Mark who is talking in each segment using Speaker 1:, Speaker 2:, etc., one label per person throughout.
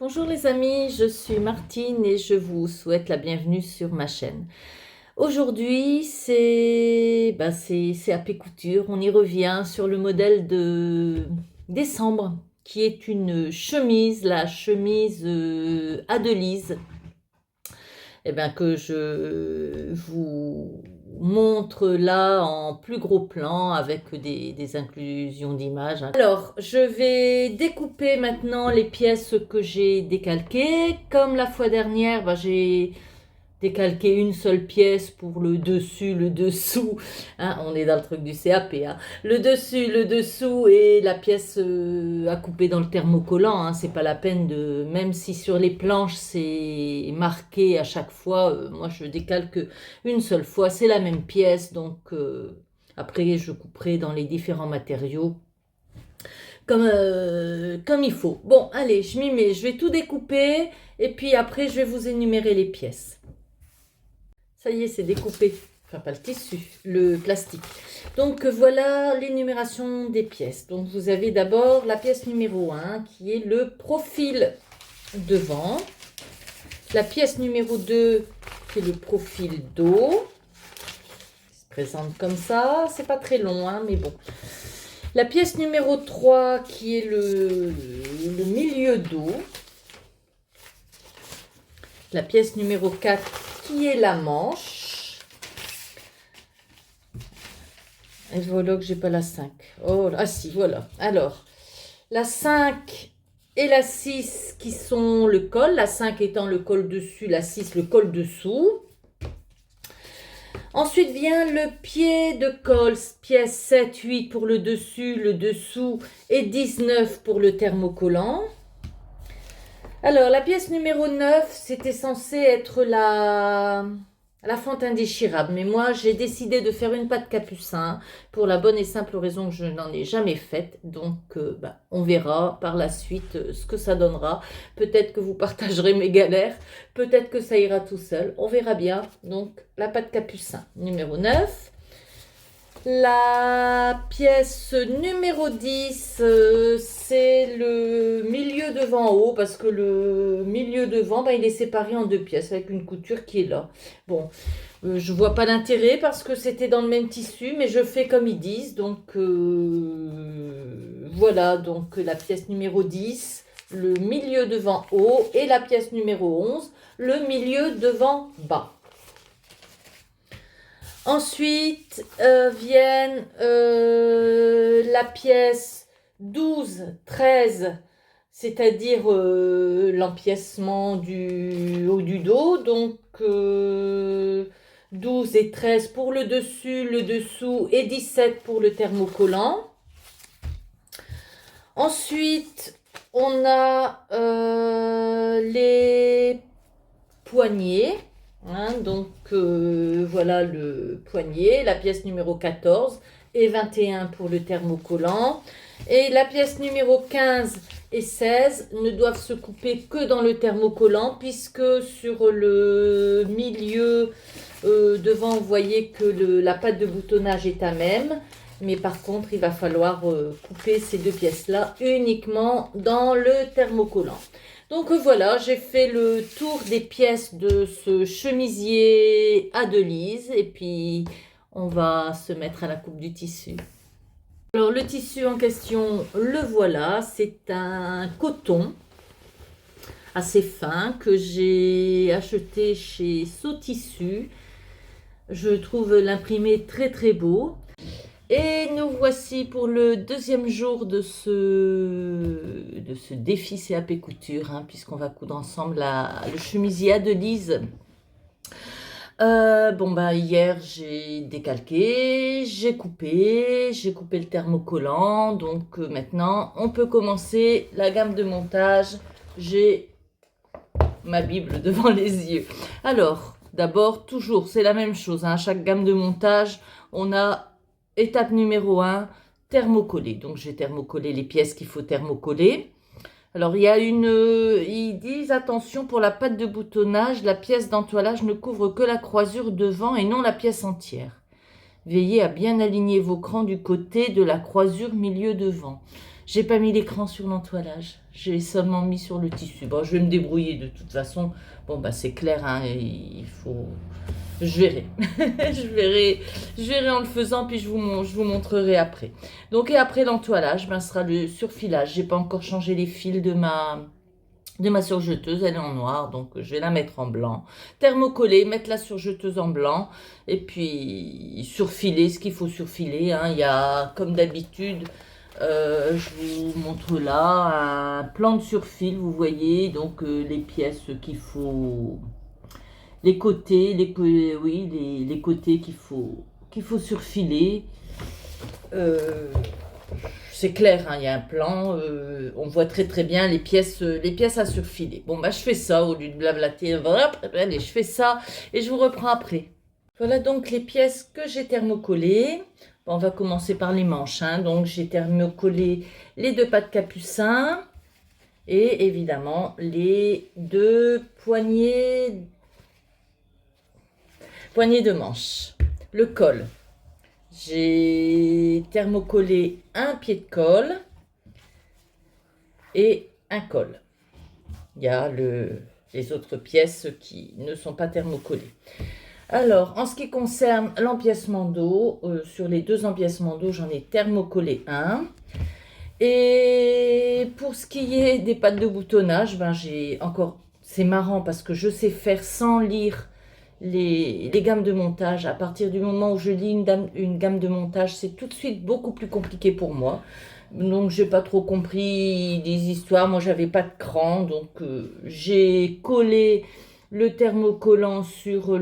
Speaker 1: Bonjour les amis, je suis Martine et je vous souhaite la bienvenue sur ma chaîne. Aujourd'hui, c'est AP Couture. On y revient sur le modèle de décembre, qui est une chemise, la chemise Adelise, que je vous montre là en plus gros plan avec des inclusions d'images. Alors, je vais découper maintenant les pièces que j'ai décalquées. Comme la fois dernière, j'ai décalqué une seule pièce pour le dessus, le dessous. Hein, on est dans le truc du CAP. Hein. Le dessus, le dessous et la pièce à couper dans le thermocollant. Hein, c'est pas la peine de... Même si sur les planches c'est marqué à chaque fois, moi je décalque une seule fois. C'est la même pièce. Donc après je couperai dans les différents matériaux comme il faut. Bon, allez, je m'y mets. Je vais tout découper et puis après je vais vous énumérer les pièces. Ça y est, c'est découpé. Enfin, pas le tissu, le plastique. Donc, voilà l'énumération des pièces. Donc, vous avez d'abord la pièce numéro 1, qui est le profil devant. La pièce numéro 2, qui est le profil dos. Il se présente comme ça. C'est pas très long, hein, mais bon. La pièce numéro 3, qui est le milieu dos. La pièce numéro 4, qui est la manche. Et voilà que j'ai pas la 5. Oh, ah si, voilà. Alors, la 5 et la 6 qui sont le col. La 5 étant le col dessus, la 6 le col dessous. Ensuite vient le pied de col, pièce 7, 8 pour le dessus, le dessous et 19 pour le thermocollant. Alors, la pièce numéro 9, c'était censé être la fente indéchirable. Mais moi, j'ai décidé de faire une patte capucin pour la bonne et simple raison que je n'en ai jamais faite. Donc, on verra par la suite ce que ça donnera. Peut-être que vous partagerez mes galères. Peut-être que ça ira tout seul. On verra bien. Donc, la patte capucin numéro 9. La pièce numéro 10, c'est le milieu devant haut, parce que le milieu devant, il est séparé en deux pièces avec une couture qui est là. Bon, je vois pas l'intérêt parce que c'était dans le même tissu, mais je fais comme ils disent. Donc, voilà, donc la pièce numéro 10, le milieu devant haut, et la pièce numéro 11, le milieu devant bas. Ensuite viennent la pièce 12, 13, c'est-à-dire l'empiècement du haut du dos. Donc 12 et 13 pour le dessus, le dessous et 17 pour le thermocollant. Ensuite, on a les poignets. Hein, donc voilà le poignet, la pièce numéro 14 et 21 pour le thermocollant. Et la pièce numéro 15 et 16 ne doivent se couper que dans le thermocollant, puisque sur le milieu devant, vous voyez que la patte de boutonnage est à même. Mais par contre, il va falloir couper ces deux pièces-là uniquement dans le thermocollant. Donc voilà, j'ai fait le tour des pièces de ce chemisier Adelise et puis on va se mettre à la coupe du tissu. Alors le tissu en question, le voilà, c'est un coton assez fin que j'ai acheté chez Sotissu. Je trouve l'imprimé très très beau. Et nous voici pour le deuxième jour de ce défi CAP Couture, hein, puisqu'on va coudre ensemble le chemisier Adelise. Hier j'ai décalqué, j'ai coupé le thermocollant. Donc maintenant on peut commencer la gamme de montage. J'ai ma Bible devant les yeux. Alors d'abord, toujours c'est la même chose, hein, à chaque gamme de montage on a étape numéro 1, thermocoller. Donc, j'ai thermocollé les pièces qu'il faut thermocoller. Alors, ils disent, attention, pour la patte de boutonnage, la pièce d'entoilage ne couvre que la croisure devant et non la pièce entière. Veillez à bien aligner vos crans du côté de la croisure milieu devant. J'ai pas mis l'écran sur l'entoilage. J'ai seulement mis sur le tissu. Bon, je vais me débrouiller de toute façon. Bon, bah c'est clair, hein, il faut... Je verrai. Je verrai en le faisant, puis je vous montrerai après. Donc, et après l'entoilage, ben, ce sera le surfilage. J'ai pas encore changé les fils de ma surjeteuse, elle est en noir, donc je vais la mettre en blanc. Thermocoller, mettre la surjeteuse en blanc, et puis surfiler ce qu'il faut surfiler, hein. Il y a, comme d'habitude, je vous montre là un plan de surfil, vous voyez, donc les pièces qu'il faut, les côtés, les côtés qu'il faut surfiler. Euh, c'est clair, hein, il y a un plan, on voit très très bien les pièces à surfiler. Bon, bah je fais ça au lieu de blablater. Voilà, allez, je fais ça et je vous reprends après. Voilà donc les pièces que j'ai thermocollées. Bon, on va commencer par les manches, hein. Donc j'ai thermocollé les deux pas de capucin et évidemment les deux poignées de manches. Le col. J'ai thermocollé un pied de colle et un col. Il y a les autres pièces qui ne sont pas thermocollées. Alors, en ce qui concerne l'empiècement dos, sur les deux empiècements dos, j'en ai thermocollé un. Et pour ce qui est des pattes de boutonnage, ben j'ai encore... C'est marrant parce que je sais faire sans lire les gammes de montage. À partir du moment où je lis une gamme de montage, c'est tout de suite beaucoup plus compliqué pour moi. Donc, j'ai pas trop compris des histoires. Moi, j'avais pas de cran, donc j'ai collé le thermocollant sur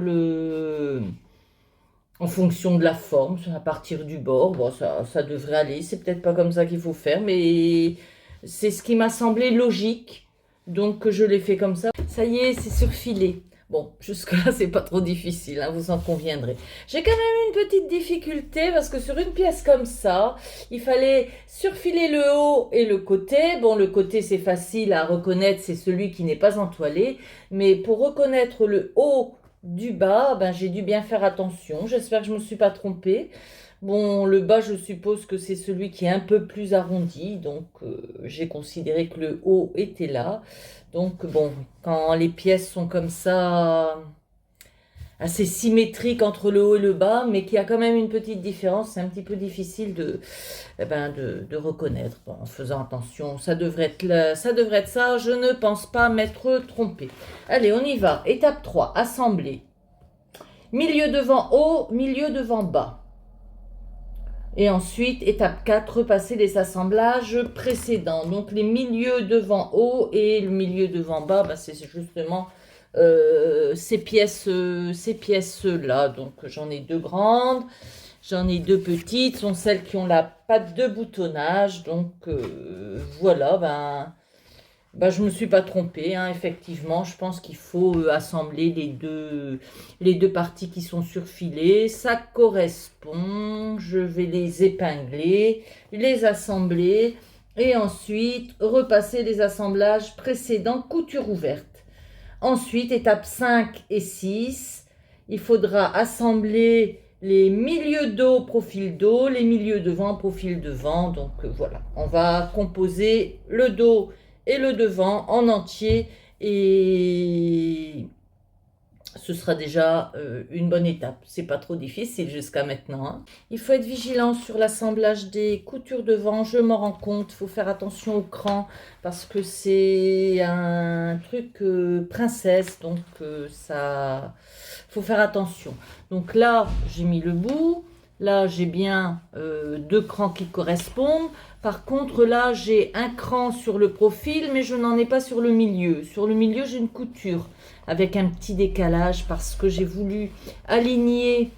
Speaker 1: en fonction de la forme, à partir du bord. Bon, ça devrait aller. C'est peut-être pas comme ça qu'il faut faire, mais c'est ce qui m'a semblé logique. Donc, je l'ai fait comme ça. Ça y est, c'est surfilé. Bon, jusque-là, c'est pas trop difficile, hein, vous en conviendrez. J'ai quand même une petite difficulté parce que sur une pièce comme ça, il fallait surfiler le haut et le côté. Bon, le côté, c'est facile à reconnaître, c'est celui qui n'est pas entoilé. Mais pour reconnaître le haut du bas, ben, j'ai dû bien faire attention. J'espère que je ne me suis pas trompée. Bon, le bas, je suppose que c'est celui qui est un peu plus arrondi. Donc, j'ai considéré que le haut était là. Donc, bon, quand les pièces sont comme ça, assez symétriques entre le haut et le bas, mais qu'il y a quand même une petite différence, c'est un petit peu difficile de reconnaître. Bon, en faisant attention, ça devrait être ça. Je ne pense pas m'être trompée. Allez, on y va. Étape 3, assembler. Milieu devant haut, milieu devant bas. Et ensuite, étape 4, repasser les assemblages précédents. Donc, les milieux devant haut et le milieu devant bas, bah, c'est justement ces pièces-là. Donc, j'en ai deux grandes, j'en ai deux petites. Ce sont celles qui ont la patte de boutonnage. Donc, voilà, ben, je ne me suis pas trompée, hein, effectivement. Je pense qu'il faut assembler les deux parties qui sont surfilées. Ça correspond. Je vais les épingler, les assembler et ensuite repasser les assemblages précédents, couture ouverte. Ensuite, étape 5 et 6, il faudra assembler les milieux dos, profil dos, les milieux devant, profil devant. Donc voilà, on va composer le dos et le devant en entier et ce sera déjà une bonne étape. C'est pas trop difficile jusqu'à maintenant, hein. Il faut être vigilant sur l'assemblage des coutures devant, je m'en rends compte. Il faut faire attention au cran parce que c'est un truc princesse, donc ça faut faire attention. Donc là, j'ai mis le bout. Là, j'ai bien deux crans qui correspondent. Par contre, là, j'ai un cran sur le profil, mais je n'en ai pas sur le milieu. Sur le milieu, j'ai une couture avec un petit décalage parce que j'ai voulu aligner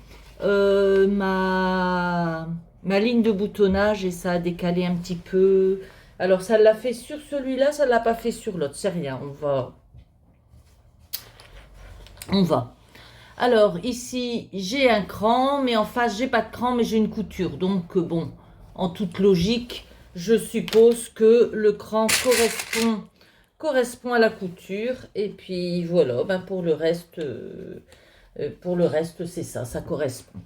Speaker 1: ma ligne de boutonnage et ça a décalé un petit peu. Alors, ça l'a fait sur celui-là, ça ne l'a pas fait sur l'autre. C'est rien, on va. Alors, ici, j'ai un cran, mais en face, j'ai pas de cran, mais j'ai une couture. Donc, bon, en toute logique, je suppose que le cran correspond à la couture. Et puis, voilà, ben pour le reste, Pour le reste, c'est ça, ça correspond.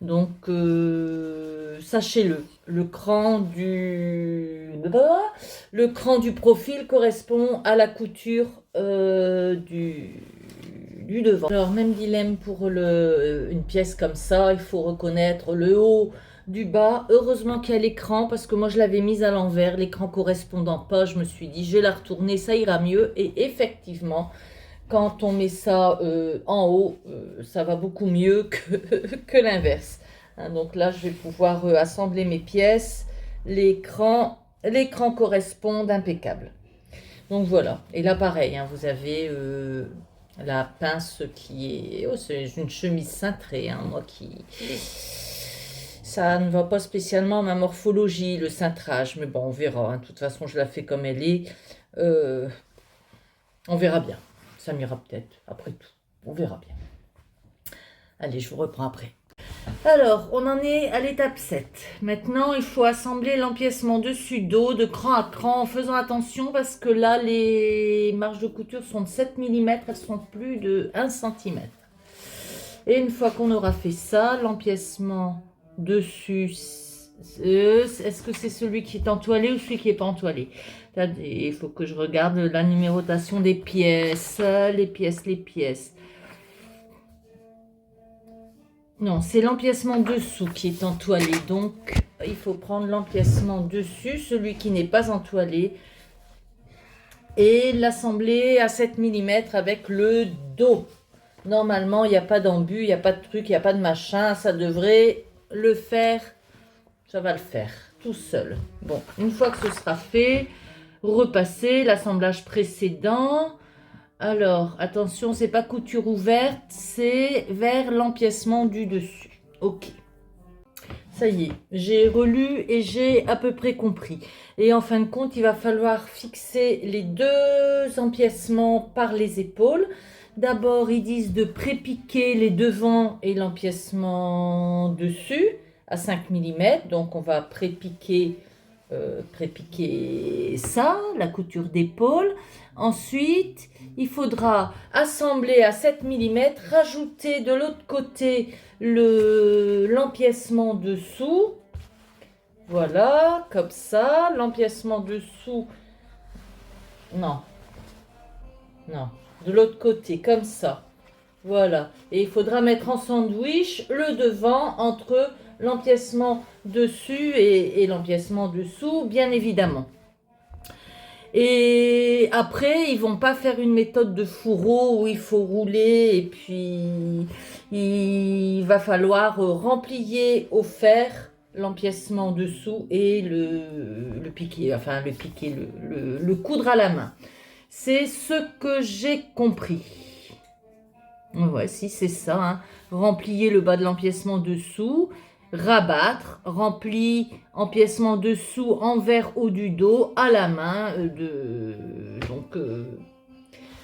Speaker 1: Donc, sachez-le, le cran du profil correspond à la couture du devant. Alors, même dilemme pour une pièce comme ça, il faut reconnaître le haut du bas. Heureusement qu'il y a l'écran, parce que moi, je l'avais mise à l'envers, l'écran correspondant pas. Je me suis dit, je vais la retourner, ça ira mieux. Et effectivement, quand on met ça en haut, ça va beaucoup mieux que l'inverse. Hein, donc là, je vais pouvoir assembler mes pièces. L'écran correspond impeccable. Donc voilà. Et là, pareil, hein, vous avez la pince qui est... Oh, c'est une chemise cintrée, hein, moi qui... Ça ne va pas spécialement à ma morphologie, le cintrage. Mais bon, on verra. Hein. De toute façon, je la fais comme elle est. On verra bien. Ça m'ira peut-être, après tout. On verra bien. Allez, je vous reprends après. Alors, on en est à l'étape 7. Maintenant, il faut assembler l'empiècement dessus dos de cran à cran en faisant attention parce que là, les marges de couture sont de 7 mm, elles sont plus de 1 cm. Et une fois qu'on aura fait ça, l'empiècement dessus, est-ce que c'est celui qui est entoilé ou celui qui n'est pas entoilé? Il faut que je regarde la numérotation des pièces, les pièces. Non, c'est l'empiècement dessous qui est entoilé. Donc, il faut prendre l'empiècement dessus, celui qui n'est pas entoilé, et l'assembler à 7 mm avec le dos. Normalement, il n'y a pas d'embut, il n'y a pas de truc, il n'y a pas de machin. Ça devrait le faire. Ça va le faire tout seul. Bon, une fois que ce sera fait, repasser l'assemblage précédent. Alors, attention, c'est pas couture ouverte, c'est vers l'empiècement du dessus. Ok. Ça y est, j'ai relu et j'ai à peu près compris. Et en fin de compte, il va falloir fixer les deux empiècements par les épaules. D'abord, ils disent de prépiquer les devants et l'empiècement dessus à 5 mm. Donc, on va prépiquer ça, la couture d'épaule. Ensuite, il faudra assembler à 7 mm, rajouter de l'autre côté l'empiècement dessous. Voilà, comme ça. L'empiècement dessous. Non. De l'autre côté, comme ça. Voilà. Et il faudra mettre en sandwich le devant entre l'empiècement dessus et l'empiècement dessous, bien évidemment. Et après, ils vont pas faire une méthode de fourreau où il faut rouler et puis il va falloir remplier au fer l'empiècement dessous et le piquer, le coudre à la main. C'est ce que j'ai compris. Voici, c'est ça. Hein. Remplier le bas de l'empiècement dessous, rabattre, rempli empiècement dessous, envers haut du dos, à la main. Donc,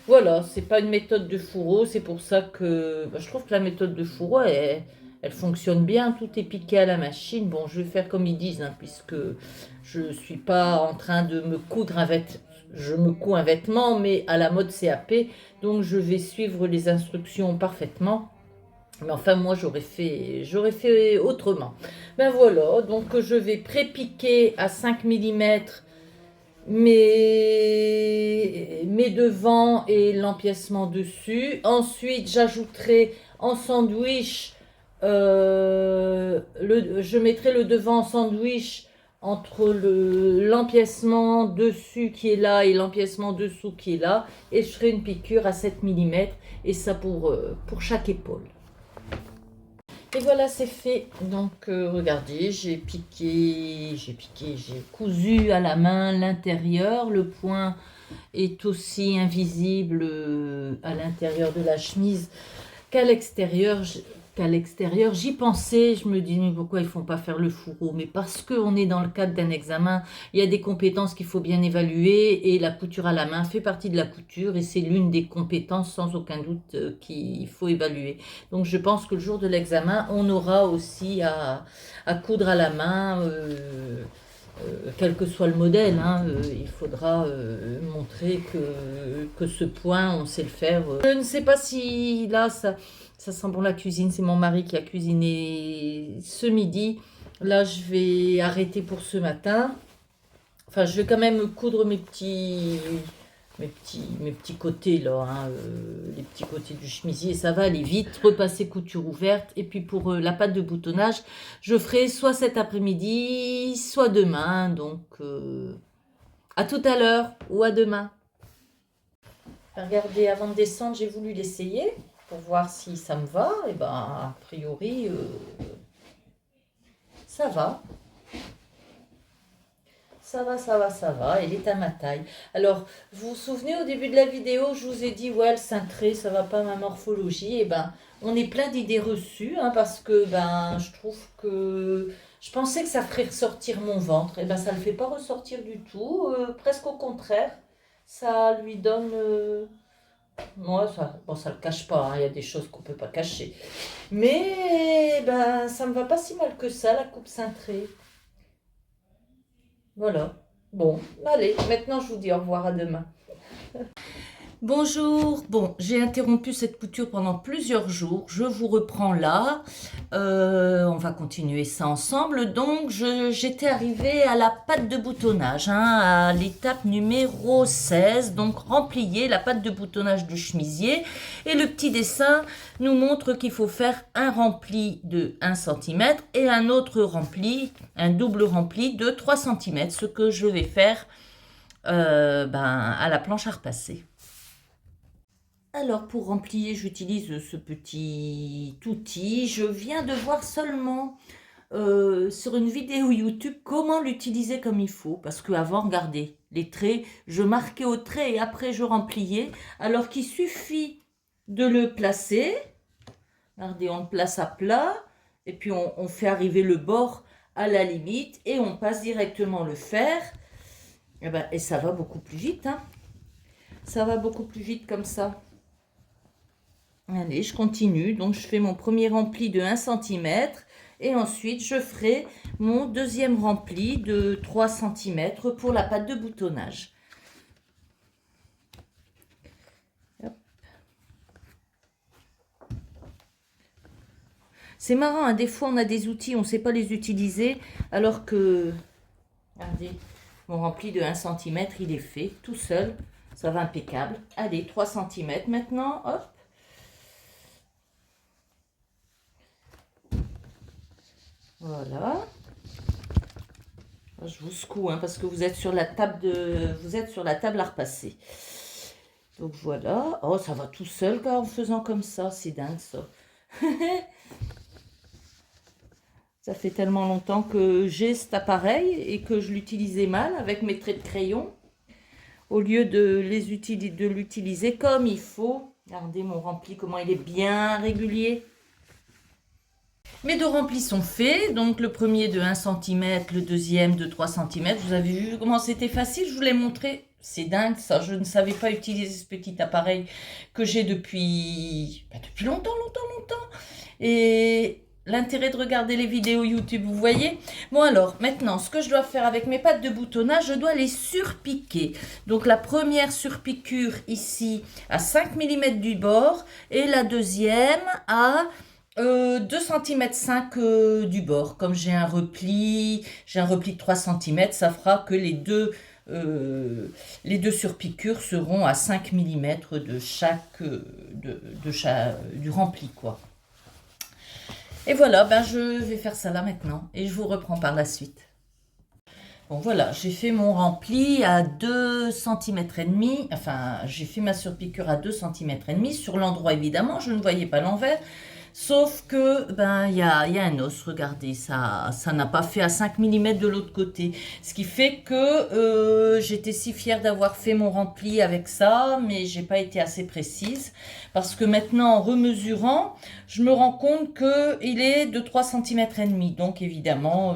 Speaker 1: voilà, c'est pas une méthode de fourreau. C'est pour ça que je trouve que la méthode de fourreau, elle fonctionne bien. Tout est piqué à la machine. Bon, je vais faire comme ils disent, hein, puisque je ne suis pas en train de me coudre un vêtement. Je me couds un vêtement, mais à la mode CAP, donc je vais suivre les instructions parfaitement. Mais enfin, moi, j'aurais fait autrement. Ben voilà, donc je vais prépiquer à 5 mm mes devants et l'empiècement dessus. Ensuite, j'ajouterai en sandwich, je mettrai le devant en sandwich entre l'empiècement dessus qui est là et l'empiècement dessous qui est là, et je ferai une piqûre à 7 mm, et ça pour chaque épaule. Et voilà, c'est fait. Donc, regardez, j'ai cousu à la main l'intérieur. Le point est aussi invisible à l'intérieur de la chemise qu'à l'extérieur. J'y pensais, je me dis mais pourquoi ils font pas faire le fourreau? Mais parce qu'on est dans le cadre d'un examen, il y a des compétences qu'il faut bien évaluer et la couture à la main fait partie de la couture et c'est l'une des compétences sans aucun doute qu'il faut évaluer. Donc je pense que le jour de l'examen, on aura aussi à coudre à la main quel que soit le modèle, hein, il faudra montrer que ce point, on sait le faire. Je ne sais pas si là, ça sent bon la cuisine. C'est mon mari qui a cuisiné ce midi. Là, je vais arrêter pour ce matin. Enfin, je vais quand même coudre mes petits côtés là, hein, les petits côtés du chemisier, ça va aller vite, repasser couture ouverte. Et puis pour la pâte de boutonnage, je ferai soit cet après-midi, soit demain. Donc à tout à l'heure ou à demain. Regardez, avant de descendre, j'ai voulu l'essayer pour voir si ça me va. Et ben, a priori, ça va. Ça va, ça va, ça va, elle est à ma taille. Alors, vous vous souvenez, au début de la vidéo, je vous ai dit, ouais, le cintré, ça va pas ma morphologie. Et ben, on est plein d'idées reçues, hein, parce que, ben, je trouve que... Je pensais que ça ferait ressortir mon ventre. Et ben, ça ne le fait pas ressortir du tout, presque au contraire. Ça lui donne... Moi, ça, bon, ça le cache pas, hein, il y a des choses qu'on peut pas cacher. Mais, ben, ça me va pas si mal que ça, la coupe cintrée. Voilà. Bon, allez, maintenant je vous dis au revoir, à demain. Bonjour, bon, j'ai interrompu cette couture pendant plusieurs jours, je vous reprends là, on va continuer ça ensemble. Donc j'étais arrivée à la pâte de boutonnage, hein, à l'étape numéro 16, donc remplier la pâte de boutonnage du chemisier, et le petit dessin nous montre qu'il faut faire un rempli de 1 cm et un autre rempli, un double rempli de 3 cm, ce que je vais faire à la planche à repasser. Alors, pour remplir, j'utilise ce petit outil. Je viens de voir seulement sur une vidéo YouTube comment l'utiliser comme il faut. Parce qu'avant, regardez, les traits, je marquais au trait et après je rempliais. Alors qu'il suffit de le placer. Regardez, on le place à plat. Et puis, on fait arriver le bord à la limite. Et on passe directement le fer. Et ça va beaucoup plus vite, hein. Ça va beaucoup plus vite comme ça. Allez, je continue. Donc, je fais mon premier rempli de 1 cm. Et ensuite, je ferai mon deuxième rempli de 3 cm pour la pâte de boutonnage. C'est marrant, hein, des fois, on a des outils, on ne sait pas les utiliser. Alors que, regardez, mon rempli de 1 cm, il est fait tout seul. Ça va impeccable. Allez, 3 cm maintenant. Hop. Voilà. Je vous secoue, hein, parce que vous êtes sur la table à repasser. Donc voilà. Oh, ça va tout seul en faisant comme ça. C'est dingue ça. Ça fait tellement longtemps que j'ai cet appareil et que je l'utilisais mal avec mes traits de crayon. Au lieu de l'utiliser comme il faut. Regardez mon rempli, comment il est bien régulier. Mes deux remplis sont faits, donc le premier de 1 cm, le deuxième de 3 cm. Vous avez vu comment c'était facile, je vous l'ai montré. C'est dingue ça, je ne savais pas utiliser ce petit appareil que j'ai depuis longtemps. Et l'intérêt de regarder les vidéos YouTube, vous voyez. Bon alors, maintenant, ce que je dois faire avec mes pattes de boutonnage, je dois les surpiquer. Donc la première surpiqûre ici à 5 mm du bord et la deuxième à 2 cm 5 du bord. Comme j'ai un repli de 3 cm, ça fera que les deux surpiqûres seront à 5 mm de chaque, du rempli, quoi. Et voilà, je vais faire ça là maintenant et je vous reprends par la suite. Bon voilà, j'ai fait mon rempli à 2 cm et demi, enfin j'ai fait ma surpiqûre à 2 cm et demi sur l'endroit évidemment, je ne voyais pas l'envers. Sauf que, il y a un os, regardez, ça n'a pas fait à 5 mm de l'autre côté. Ce qui fait que j'étais si fière d'avoir fait mon rempli avec ça, mais j'ai pas été assez précise. Parce que maintenant, en remesurant, je me rends compte qu'il est de 3 cm et demi. Donc, évidemment,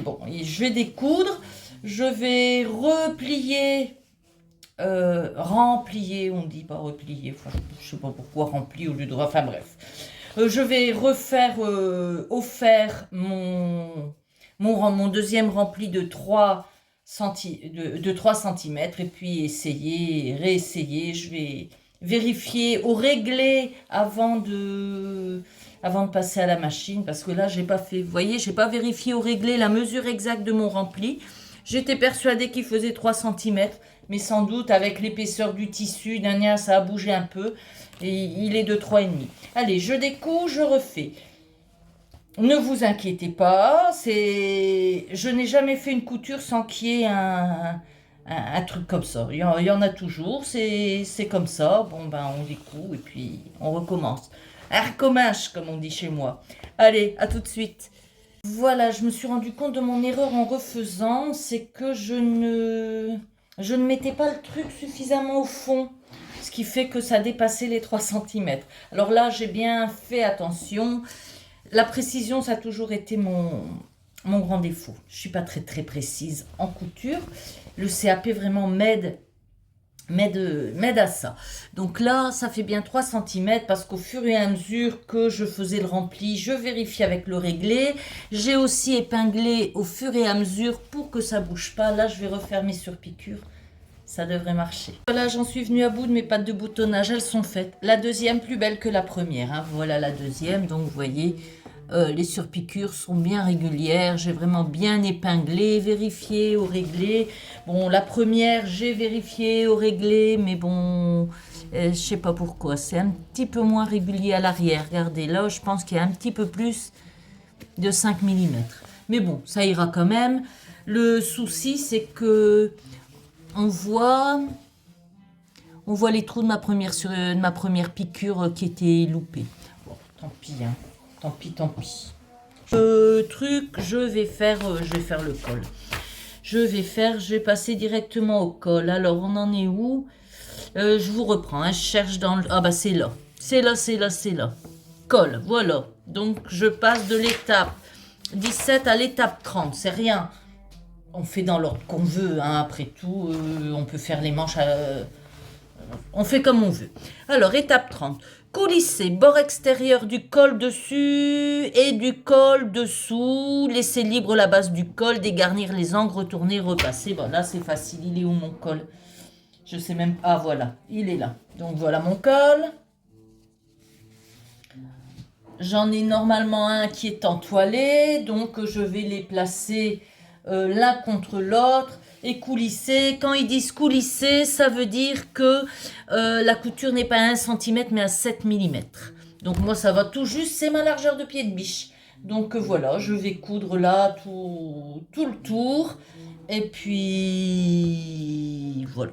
Speaker 1: bon, je vais découdre, je vais replier... remplier, on dit pas replier, enfin, je sais pas pourquoi rempli au lieu de... Enfin bref. Je vais refaire au fer mon
Speaker 2: mon deuxième rempli de 3 cm. Et puis essayer, réessayer. Je vais vérifier au réglé avant de passer à la machine. Parce que là, j'ai pas fait, vous voyez, j'ai pas vérifié au réglé la mesure exacte de mon rempli. J'étais persuadée qu'il faisait 3 cm. Mais sans doute, avec l'épaisseur du tissu, ça a bougé un peu. Et il est de 3,5. Allez, je découds, je refais. Ne vous inquiétez pas, je n'ai jamais fait une couture sans qu'il y ait un truc comme ça. Il y en a toujours, c'est comme ça. Bon, ben, on découd et puis on recommence. Un recommence, comme on dit chez moi. Allez, à tout de suite. Voilà, je me suis rendu compte de mon erreur en refaisant, c'est que je ne mettais pas le truc suffisamment au fond, ce qui fait que ça dépassait les 3 cm. Alors là, j'ai bien fait attention. La précision, ça a toujours été mon grand défaut. Je ne suis pas très très précise en couture. Le CAP vraiment m'aide à ça. Donc là, ça fait bien 3 cm parce qu'au fur et à mesure que je faisais le rempli, je vérifie avec le réglé. J'ai aussi épinglé au fur et à mesure pour que ça bouge pas. Là, je vais refaire mes surpiqûres. Ça devrait marcher. Voilà, j'en suis venue à bout de mes pattes de boutonnage. Elles sont faites. La deuxième plus belle que la première. Hein. Voilà la deuxième. Donc, vous voyez, les surpiqûres sont bien régulières. J'ai vraiment bien épinglé, vérifié au réglé. Bon, la première, j'ai vérifié au réglé. Mais bon, je sais pas pourquoi. C'est un petit peu moins régulier à l'arrière. Regardez, là, je pense qu'il y a un petit peu plus de 5 mm. Mais bon, ça ira quand même. Le souci, c'est que on voit les trous de ma première piqûre qui étaient loupés. Bon, tant pis, hein. Tant pis. Je vais faire le col. Je vais passer directement au col. Alors, on en est où? Je vous reprends, hein. Je cherche dans le... Ah bah c'est là. C'est là. Col, voilà. Donc, je passe de l'étape 17 à l'étape 30. C'est rien. On fait dans l'ordre qu'on veut, hein, après tout, on peut faire les manches, on fait comme on veut. Alors, étape 30, coulisser, bord extérieur du col dessus et du col dessous, laisser libre la base du col, dégarnir les angles, retourner, repasser. Bon, là, c'est facile, il est où mon col? Je sais même pas, ah voilà, il est là. Donc, voilà mon col. J'en ai normalement un qui est entoilé, donc je vais les placer l'un contre l'autre et coulisser. Quand ils disent coulisser, ça veut dire que la couture n'est pas à 1 cm mais à 7 mm. Donc moi ça va tout juste, c'est ma largeur de pied de biche. Donc voilà, je vais coudre là tout le tour. Et puis voilà.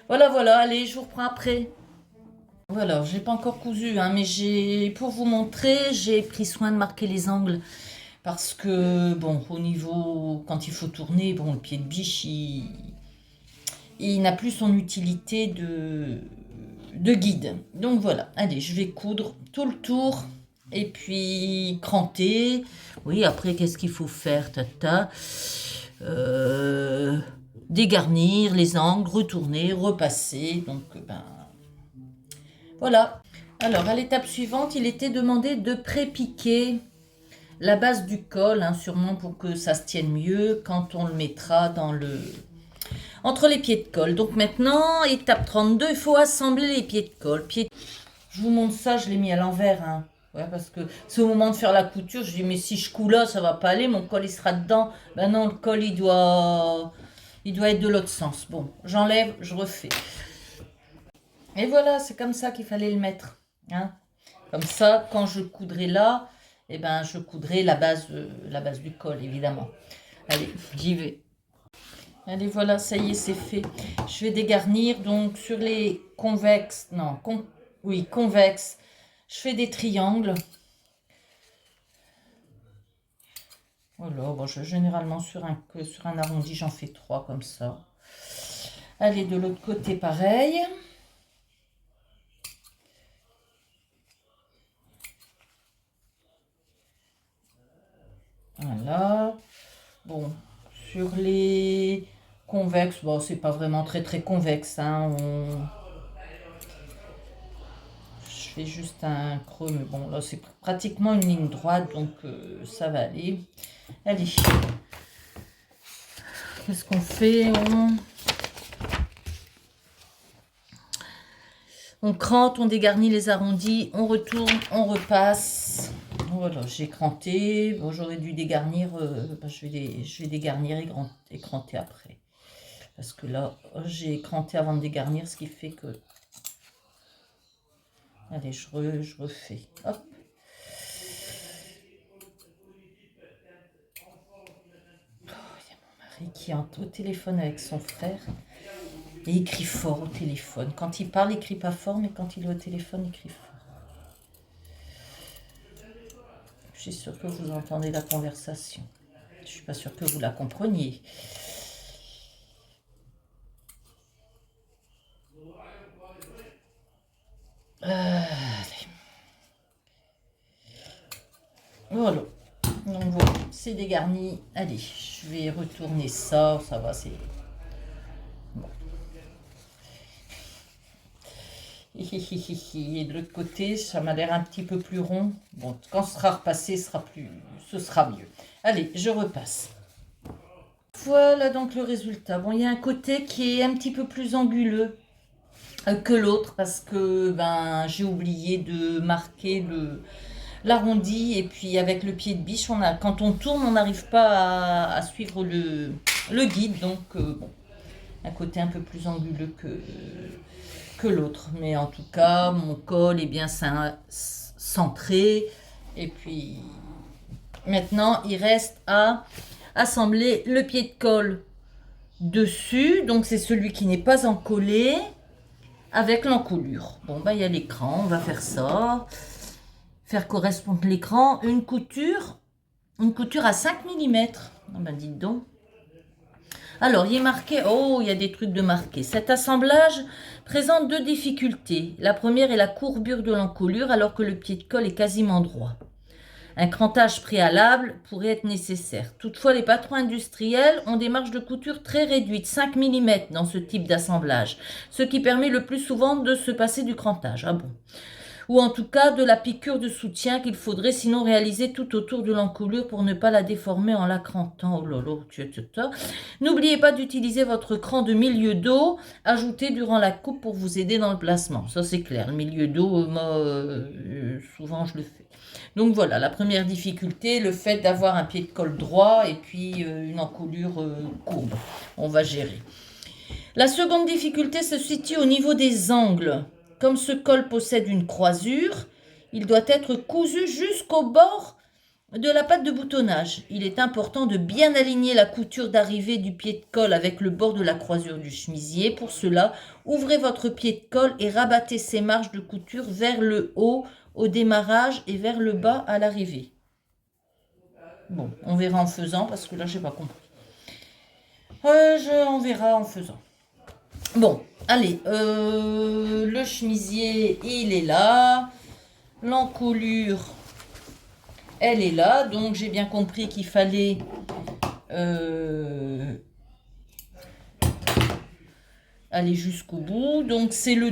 Speaker 2: Voilà, allez, je vous reprends après. Voilà, j'ai pas encore cousu, hein, mais pour vous montrer, j'ai pris soin de marquer les angles. Parce que, bon, au niveau, quand il faut tourner, bon, le pied de biche, il n'a plus son utilité de guide. Donc voilà, allez, je vais coudre tout le tour et puis cranter. Oui, après, qu'est-ce qu'il faut faire, tata? Dégarnir les angles, retourner, repasser. Donc, ben, voilà. Alors, à l'étape suivante, il était demandé de pré-piquer la base du col, hein, sûrement pour que ça se tienne mieux quand on le mettra entre les pieds de colle. Donc maintenant, étape 32, il faut assembler les pieds de colle. Je vous montre ça, je l'ai mis à l'envers. Hein. Ouais, parce que c'est au moment de faire la couture, je dis mais si je coud là, ça va pas aller, mon col il sera dedans. Ben non, le col il doit être de l'autre sens. Bon, j'enlève, je refais. Et voilà, c'est comme ça qu'il fallait le mettre. Hein. Comme ça, quand je coudrai là, eh ben, je coudrai la base du col, évidemment. Allez, j'y vais. Allez, voilà, ça y est, c'est fait. Je vais dégarnir, donc, sur les convexes, non, convexes, je fais des triangles. Voilà, bon, généralement, sur un arrondi, j'en fais 3, comme ça. Allez, de l'autre côté, pareil. Voilà. Bon, sur les convexes, bon, c'est pas vraiment très très convexe. Hein, je fais juste un creux, mais bon, là, c'est pratiquement une ligne droite, donc ça va aller. Allez. Qu'est-ce qu'on fait? On crante, on dégarnit les arrondis, on retourne, on repasse. Voilà, j'ai cranté. Bon, j'aurais dû dégarnir. Je vais dégarnir et cranter après. Parce que là, j'ai cranté avant de dégarnir, ce qui fait que... Allez, je refais. Hop. Oh, il y a mon mari qui est au téléphone avec son frère. Et il crie fort au téléphone. Quand il parle, il crie pas fort, mais quand il est au téléphone, il crie fort. Je suis sûre que vous entendez la conversation. Je suis pas sûre que vous la compreniez. Allez. Voilà. Donc voilà, c'est dégarni. Allez, je vais retourner ça. Ça va, c'est... Bon. Et de l'autre côté, ça m'a l'air un petit peu plus rond. Bon, quand ce sera repassé, ce sera mieux. Allez, je repasse. Voilà donc le résultat. Bon, il y a un côté qui est un petit peu plus anguleux que l'autre parce que j'ai oublié de marquer l'arrondi et puis avec le pied de biche, quand on tourne, on n'arrive pas à suivre le guide. Donc, bon, un côté un peu plus anguleux que l'autre. Mais en tout cas, mon col est bien centré. Et puis, maintenant, il reste à assembler le pied de colle dessus. Donc, c'est celui qui n'est pas encollé avec l'encolure. Bon, il y a l'écran. On va faire ça. Faire correspondre l'écran. Une couture à 5 mm. Ah ben, dites donc. Alors, il est marqué, oh, il y a des trucs de marqué. Cet assemblage présente deux difficultés. La première est la courbure de l'encolure alors que le pied de colle est quasiment droit. Un crantage préalable pourrait être nécessaire. Toutefois, les patrons industriels ont des marges de couture très réduites, 5 mm dans ce type d'assemblage, ce qui permet le plus souvent de se passer du crantage. Ah bon? Ou en tout cas de la piqûre de soutien qu'il faudrait sinon réaliser tout autour de l'encolure pour ne pas la déformer en la crantant. Oh là là, n'oubliez pas d'utiliser votre cran de milieu dos ajouté durant la coupe pour vous aider dans le placement. Ça c'est clair, le milieu dos, souvent je le fais. Donc voilà, la première difficulté, le fait d'avoir un pied de colle droit et puis une encolure courbe. On va gérer. La seconde difficulté se situe au niveau des angles. Comme ce col possède une croisure, il doit être cousu jusqu'au bord de la patte de boutonnage. Il est important de bien aligner la couture d'arrivée du pied de colle avec le bord de la croisure du chemisier. Pour cela, ouvrez votre pied de colle et rabattez ses marges de couture vers le haut au démarrage et vers le bas à l'arrivée. Bon, on verra en faisant parce que là, je n'ai pas compris. On verra en faisant. Bon, allez, le chemisier, il est là. L'encolure, elle est là. Donc, j'ai bien compris qu'il fallait aller jusqu'au bout. Donc, c'est le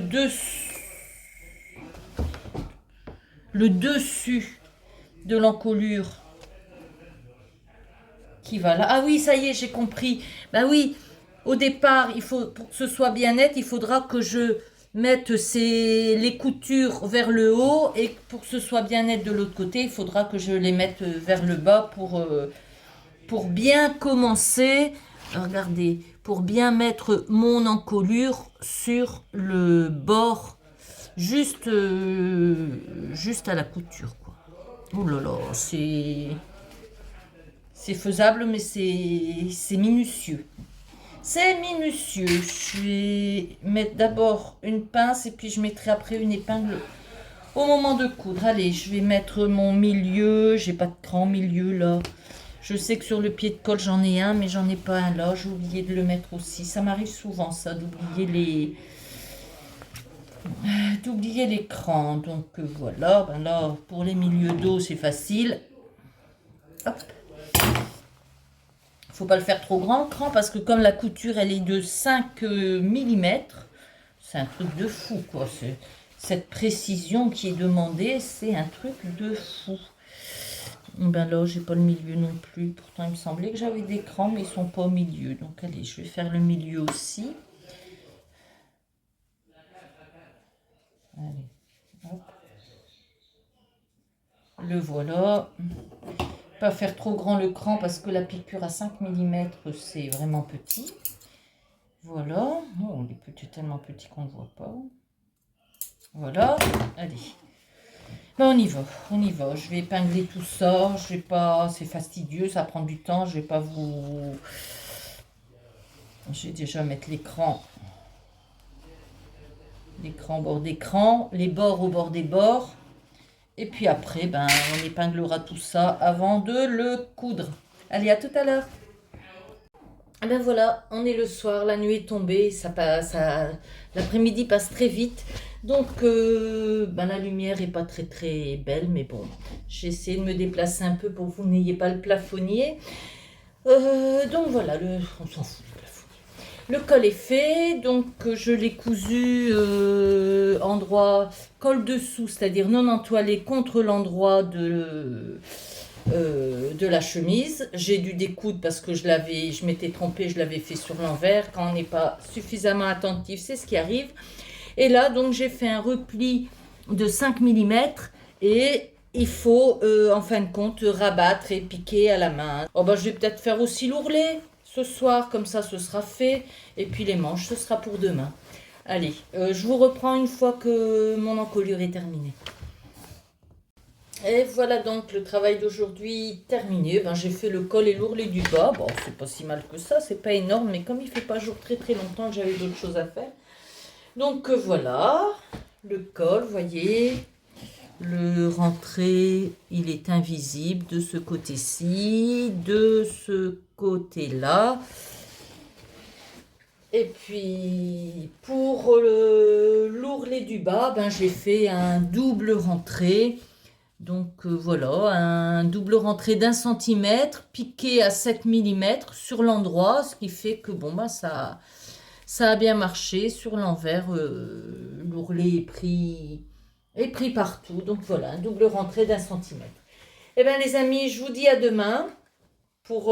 Speaker 2: dessus de l'encolure qui va là. Ah oui, ça y est, j'ai compris. Ben oui. Au départ, pour que ce soit bien net, il faudra que je mette les coutures vers le haut. Et pour que ce soit bien net de l'autre côté, il faudra que je les mette vers le bas pour bien commencer. Regardez, pour bien mettre mon encolure sur le bord, juste à la couture, quoi. Oh là là, c'est faisable, mais c'est minutieux. C'est minutieux. Je vais mettre d'abord une pince et puis je mettrai après une épingle au moment de coudre. Allez, je vais mettre mon milieu. J'ai pas de cran milieu là. Je sais que sur le pied de colle j'en ai un, mais j'en ai pas un là. J'ai oublié de le mettre aussi. Ça m'arrive souvent ça, d'oublier les crans. Donc voilà. Ben là, pour les milieux dos, c'est facile. Hop. Faut pas le faire trop grand le cran parce que comme la couture elle est de 5 mm, c'est un truc de fou quoi. cette précision qui est demandée, c'est un truc de fou. Ben là, j'ai pas le milieu non plus. Pourtant, il me semblait que j'avais des crans, mais ils sont pas au milieu. Donc, allez, je vais faire le milieu aussi. Allez, hop. Le voilà. Pas faire trop grand le cran parce que la piqûre à 5 mm, c'est vraiment petit. Voilà. Oh, il est petit, tellement petit qu'on ne voit pas. Voilà. Allez. Ben, on y va, on y va. Je vais épingler tout ça. Je vais pas, c'est fastidieux, ça prend du temps. Je vais pas vous. Je vais déjà mettre l'écran. L'écran au bord d'écran, les bords au bord des bords. Et puis après, ben, on épinglera tout ça avant de le coudre. Allez, à tout à l'heure. Ben voilà, on est le soir, la nuit est tombée, ça passe, l'après-midi passe très vite. Donc, ben, la lumière est pas très très belle, mais bon, j'ai essayé de me déplacer un peu pour que vous n'ayez pas le plafonnier. Donc voilà, on s'en fout du plafonnier. Le col est fait, donc je l'ai cousu endroit col dessous, c'est-à-dire non entoilé contre l'endroit de la chemise. J'ai dû découdre parce que je m'étais trompée, je l'avais fait sur l'envers. Quand on n'est pas suffisamment attentif, c'est ce qui arrive. Et là, donc, j'ai fait un repli de 5 mm et il faut, en fin de compte, rabattre et piquer à la main. Oh, ben, je vais peut-être faire aussi l'ourlet ce soir, comme ça, ce sera fait. Et puis les manches, ce sera pour demain. Allez, je vous reprends une fois que mon encolure est terminée. Et voilà donc le travail d'aujourd'hui terminé. Ben, j'ai fait le col et l'ourlet du bas. Bon, c'est pas si mal que ça, c'est pas énorme, mais comme il fait pas jour très très longtemps, j'avais d'autres choses à faire. Donc voilà, le col, voyez, le rentré, il est invisible de ce côté-ci, de ce côté-là. Et puis pour l'ourlet du bas, ben, j'ai fait un double rentré. Donc voilà, un double rentré d'1 cm, piqué à 7 mm sur l'endroit, ce qui fait que bon, ben, ça a bien marché sur l'envers. L'ourlet est pris partout. Donc voilà, un double rentré d'1 cm. Eh bien les amis, je vous dis à demain pour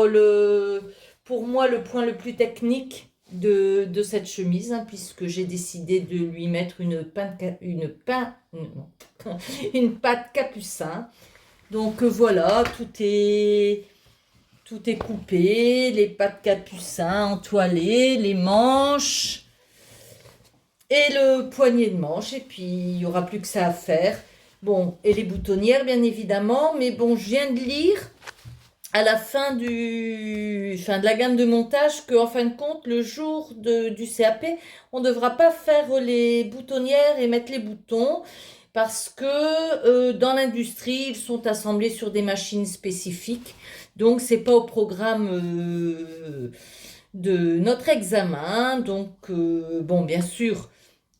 Speaker 2: moi le point le plus technique de cette chemise, hein, puisque j'ai décidé de lui mettre une patte capucin. Donc voilà, tout est coupé, les pattes capucin entoilées, les manches et le poignet de manche, et puis il n'y aura plus que ça à faire. Bon, et les boutonnières bien évidemment, mais bon, je viens de lire à la fin de la gamme de montage qu'en fin de compte, le jour du CAP, on ne devra pas faire les boutonnières et mettre les boutons parce que dans l'industrie, ils sont assemblés sur des machines spécifiques. Donc, c'est pas au programme de notre examen. Donc, bon, bien sûr,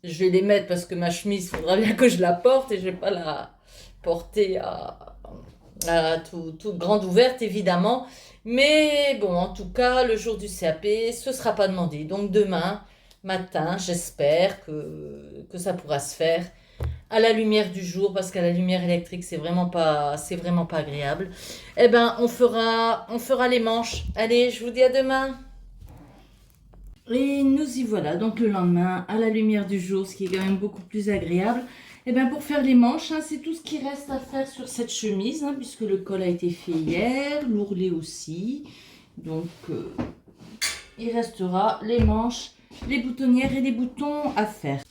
Speaker 2: je vais les mettre parce que ma chemise, il faudra bien que je la porte et je ne vais pas la porter à toute grande ouverte évidemment, mais bon, en tout cas le jour du CAP ce sera pas demandé, donc demain matin j'espère que ça pourra se faire à la lumière du jour, parce qu'à la lumière électrique c'est vraiment pas agréable. Eh ben on fera les manches. Allez, je vous dis à demain. Et nous y voilà, donc le lendemain à la lumière du jour, ce qui est quand même beaucoup plus agréable. Et bien pour faire les manches, hein, c'est tout ce qui reste à faire sur cette chemise, hein, puisque le col a été fait hier, l'ourlet aussi. Donc il restera les manches, les boutonnières et les boutons à faire.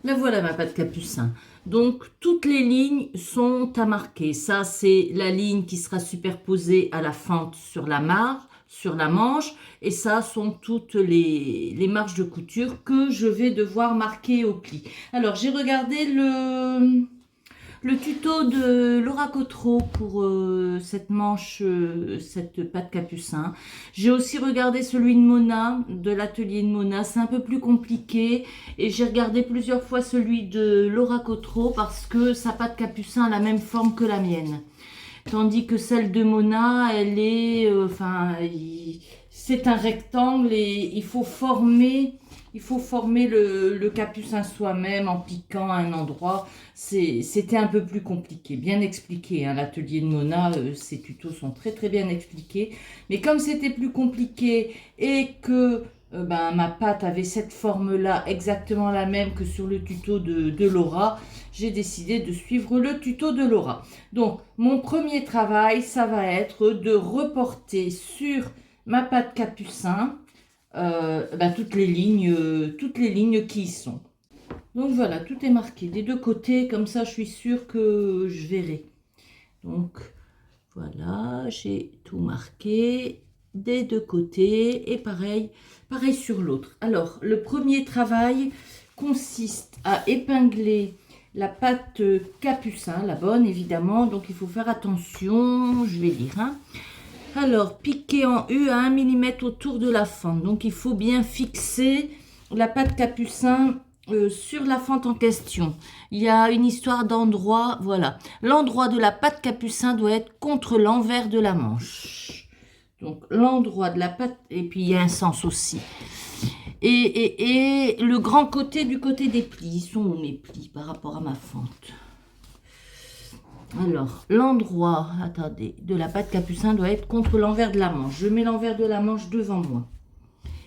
Speaker 2: Mais voilà ma patte capucin. Donc toutes les lignes sont à marquer. Ça c'est la ligne qui sera superposée à la fente sur la manche, et ça sont toutes les marges de couture que je vais devoir marquer au pli. Alors j'ai regardé le tuto de Laura Cotreau pour cette manche, cette patte capucin. J'ai aussi regardé celui de Mona, de l'atelier de Mona. C'est un peu plus compliqué, et j'ai regardé plusieurs fois celui de Laura Cotreau parce que sa patte capucin a la même forme que la mienne. Tandis que celle de Mona, elle est, c'est un rectangle et il faut former Il faut former le capucin soi-même en piquant à un endroit. C'était un peu plus compliqué, bien expliqué. Hein. L'atelier de Mona, ses tutos sont très très bien expliqués. Mais comme c'était plus compliqué et que ma pâte avait cette forme-là, exactement la même que sur le tuto de Laura, j'ai décidé de suivre le tuto de Laura. Donc, mon premier travail, ça va être de reporter sur ma pâte capucin toutes les lignes qui y sont. Donc voilà, tout est marqué des deux côtés, comme ça je suis sûre que je verrai. Donc voilà, j'ai tout marqué des deux côtés et pareil sur l'autre. Alors, le premier travail consiste à épingler la pâte capucin, la bonne évidemment, donc il faut faire attention, je vais lire. Hein. Alors, piquer en U à 1 mm autour de la fente. Donc, il faut bien fixer la pâte capucin sur la fente en question. Il y a une histoire d'endroit, voilà. L'endroit de la pâte capucin doit être contre l'envers de la manche. Donc, l'endroit de la pâte, et puis il y a un sens aussi. Et le grand côté du côté des plis. Ils sont où mes plis par rapport à ma fente? Alors, l'endroit, attendez, de la pâte capucin doit être contre l'envers de la manche. Je mets l'envers de la manche devant moi.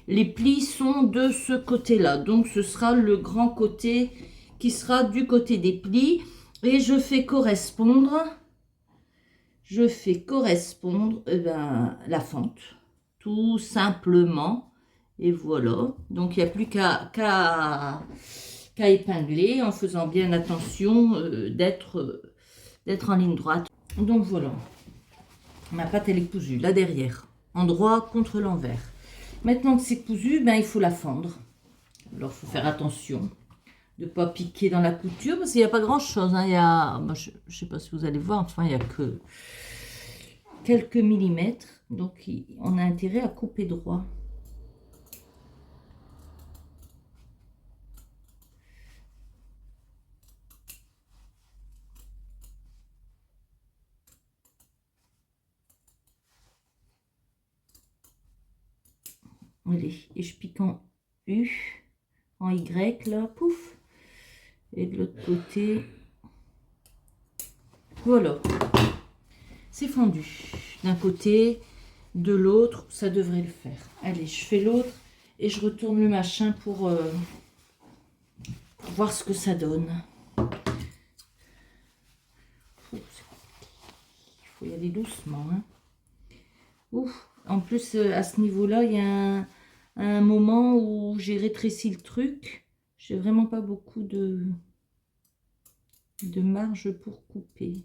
Speaker 2: Les plis sont de ce côté-là. Donc, ce sera le grand côté qui sera du côté des plis. Et je fais correspondre la fente. Tout simplement. Et voilà. Donc, il n'y a plus qu'à épingler en faisant bien attention d'être en ligne droite. Donc voilà, ma pâte elle est cousue là derrière, endroit contre l'envers. Maintenant que c'est cousu, il faut la fendre. Alors il faut faire attention de ne pas piquer dans la couture parce qu'il n'y a pas grand chose. Hein. Je ne sais pas si vous allez voir, enfin il n'y a que quelques millimètres. Donc on a intérêt à couper droit. Allez, et je pique en U, en Y, là, pouf. Et de l'autre côté, voilà. C'est fendu. D'un côté, de l'autre, ça devrait le faire. Allez, je fais l'autre et je retourne le machin pour voir ce que ça donne. Il faut y aller doucement. Hein. Ouf. En plus, à ce niveau-là, il y a un moment où j'ai rétréci le truc. J'ai vraiment pas beaucoup de marge pour couper.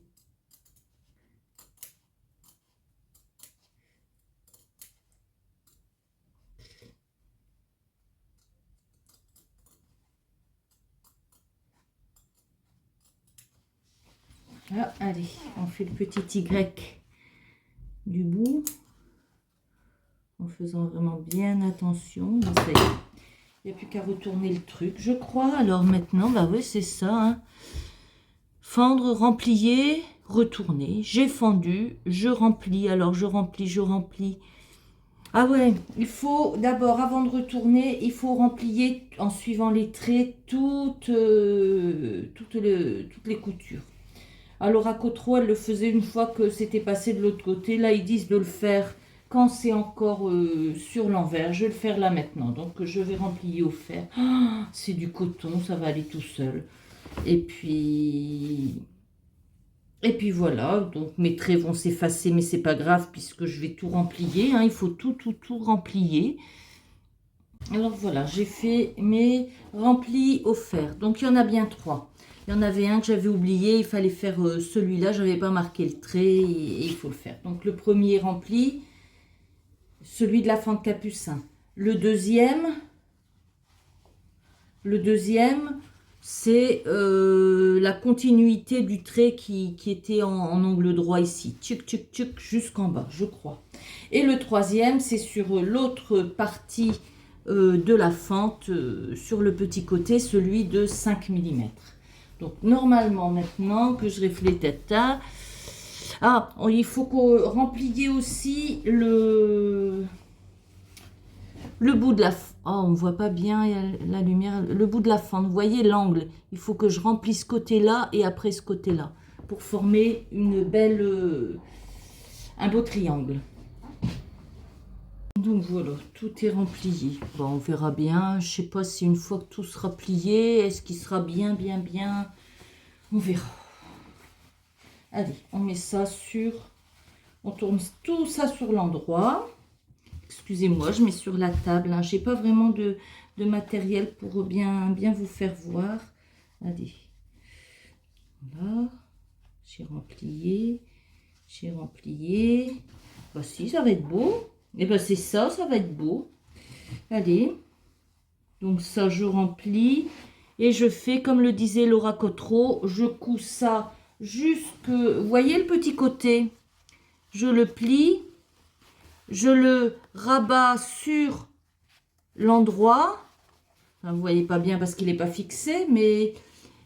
Speaker 2: Ah, allez, on fait le petit Y du bout. En faisant vraiment bien attention. Ça y est. Il n'y a plus qu'à retourner le truc, je crois. Alors maintenant, oui, c'est ça. Hein. Fendre, remplier, retourner. J'ai fendu, je remplis. Alors je remplis. Ah ouais, il faut d'abord, avant de retourner, il faut remplier en suivant les traits toutes les coutures. Alors à Cotreau, elle le faisait une fois que c'était passé de l'autre côté. Là, ils disent de le faire quand c'est encore sur l'envers. Je vais le faire là maintenant. Donc, je vais remplier au fer. Oh, c'est du coton, ça va aller tout seul. Et puis voilà. Donc, mes traits vont s'effacer, mais c'est pas grave puisque je vais tout remplier. Hein. Il faut tout remplier. Alors, voilà, j'ai fait mes remplis au fer. Donc, il y en a bien 3. Il y en avait un que j'avais oublié, il fallait faire celui-là, je n'avais pas marqué le trait et il faut le faire. Donc le premier rempli, celui de la fente capucin. Le deuxième c'est la continuité du trait qui était en angle droit ici. Tchuc, tchuc, tchuc, jusqu'en bas, je crois. Et le troisième, c'est sur l'autre partie de la fente, sur le petit côté, celui de 5 mm. Donc, normalement, maintenant que je réfléchis, il faut qu'on remplie aussi le bout de la... Oh, on ne voit pas bien, il y a la lumière. Le bout de la fente, vous voyez l'angle. Il faut que je remplisse ce côté-là et après ce côté-là. Pour former une belle... un beau triangle. Donc voilà, tout est rempli. Bon, on verra bien. Je sais pas si une fois que tout sera plié, est-ce qu'il sera bien. On verra. Allez, on met ça sur... On tourne tout ça sur l'endroit. Excusez-moi, je mets sur la table. Hein. Je n'ai pas vraiment de matériel pour bien vous faire voir. Allez. Voilà. J'ai rempli. Voici, ça va être beau. Et bien c'est ça, ça va être beau. Allez. Donc ça, je remplis. Et je fais, comme le disait Laura Cotreau, je couds ça jusque... Vous voyez le petit côté? Je le plie. Je le rabats sur l'endroit. Enfin, vous voyez pas bien parce qu'il n'est pas fixé, mais...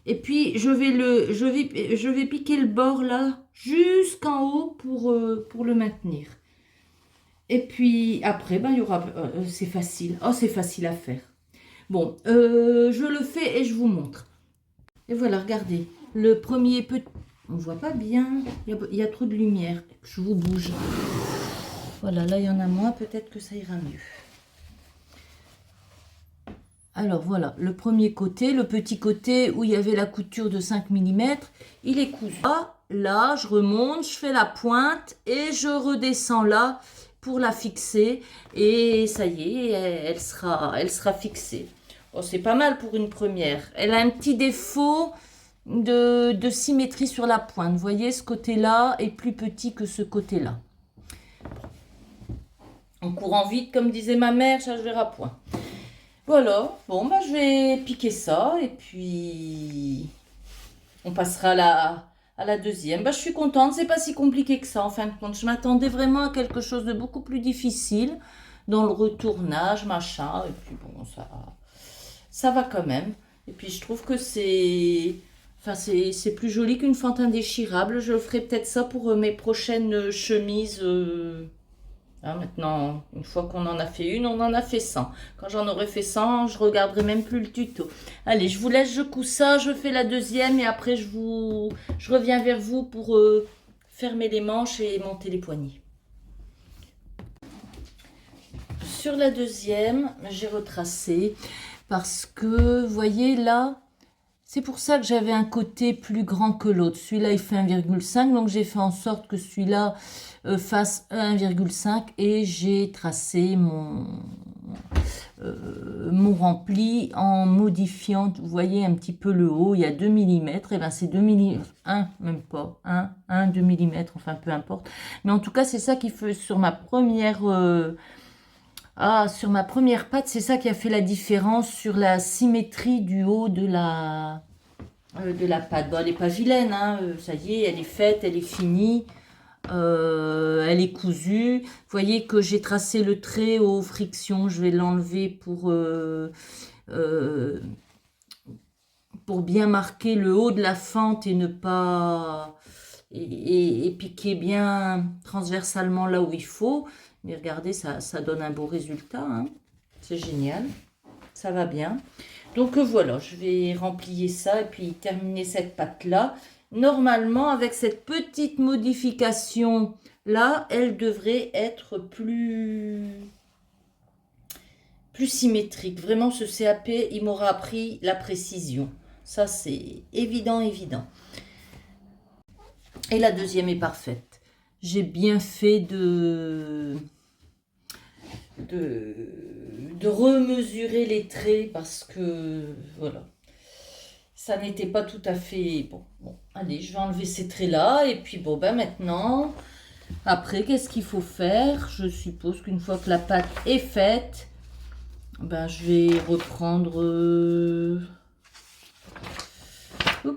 Speaker 2: Et puis, je vais piquer le bord là, jusqu'en haut pour le maintenir. Et puis, après, ben, il y aura... c'est facile. Oh, c'est facile à faire. Bon, je le fais et je vous montre. Et voilà, regardez. Le premier petit... On voit pas bien. Il y a trop de lumière. Je vous bouge. Voilà, là, il y en a moins. Peut-être que ça ira mieux. Alors, voilà. Le premier côté, le petit côté où il y avait la couture de 5 mm, il est cousu. Là, je remonte, je fais la pointe et je redescends là pour la fixer. Et ça y est, elle sera fixée. Oh, c'est pas mal pour une première. Elle a un petit défaut de symétrie sur la pointe. Vous voyez, ce côté-là est plus petit que ce côté-là. En courant vite, comme disait ma mère, ça je verrai point. Voilà, bon, bah, je vais piquer ça et puis on passera à la deuxième. Bah, je suis contente, c'est pas si compliqué que ça en fin de compte. Je m'attendais vraiment à quelque chose de beaucoup plus difficile dans le retournage, machin. Et puis bon, ça va quand même. Et puis je trouve que c'est plus joli qu'une fente indéchirable. Je ferai peut-être ça pour mes prochaines chemises. Maintenant, une fois qu'on en a fait une, on en a fait 100. Quand j'en aurai fait 100, je regarderai même plus le tuto. Allez, je vous laisse, je couds ça, je fais la deuxième et après je reviens vers vous pour fermer les manches et monter les poignets. Sur la deuxième, j'ai retracé parce que, vous voyez là, c'est pour ça que j'avais un côté plus grand que l'autre. Celui-là, il fait 1,5, donc j'ai fait en sorte que celui-là fasse 1,5 et j'ai tracé mon rempli en modifiant, vous voyez un petit peu le haut, il y a 2 mm, et ben c'est 2 mm, 1, même pas, 2 mm, enfin peu importe. Mais en tout cas, c'est ça qui fait sur ma première... sur ma première patte, c'est ça qui a fait la différence sur la symétrie du haut de la patte. Bon, elle n'est pas vilaine, hein, ça y est, elle est faite, elle est finie, elle est cousue. Vous voyez que j'ai tracé le trait aux frictions, je vais l'enlever pour bien marquer le haut de la fente et ne pas... et piquer bien transversalement là où il faut. Mais regardez, ça donne un beau résultat. Hein. C'est génial. Ça va bien. Donc voilà, je vais remplir ça et puis terminer cette pâte-là. Normalement, avec cette petite modification-là, elle devrait être plus symétrique. Vraiment, ce CAP, il m'aura appris la précision. Ça, c'est évident. Et la deuxième est parfaite. J'ai bien fait de remesurer les traits parce que voilà, ça n'était pas tout à fait bon. Allez, je vais enlever ces traits là et puis bon ben maintenant après qu'est-ce qu'il faut faire? Je suppose qu'une fois que la pâte est faite, ben je vais reprendre je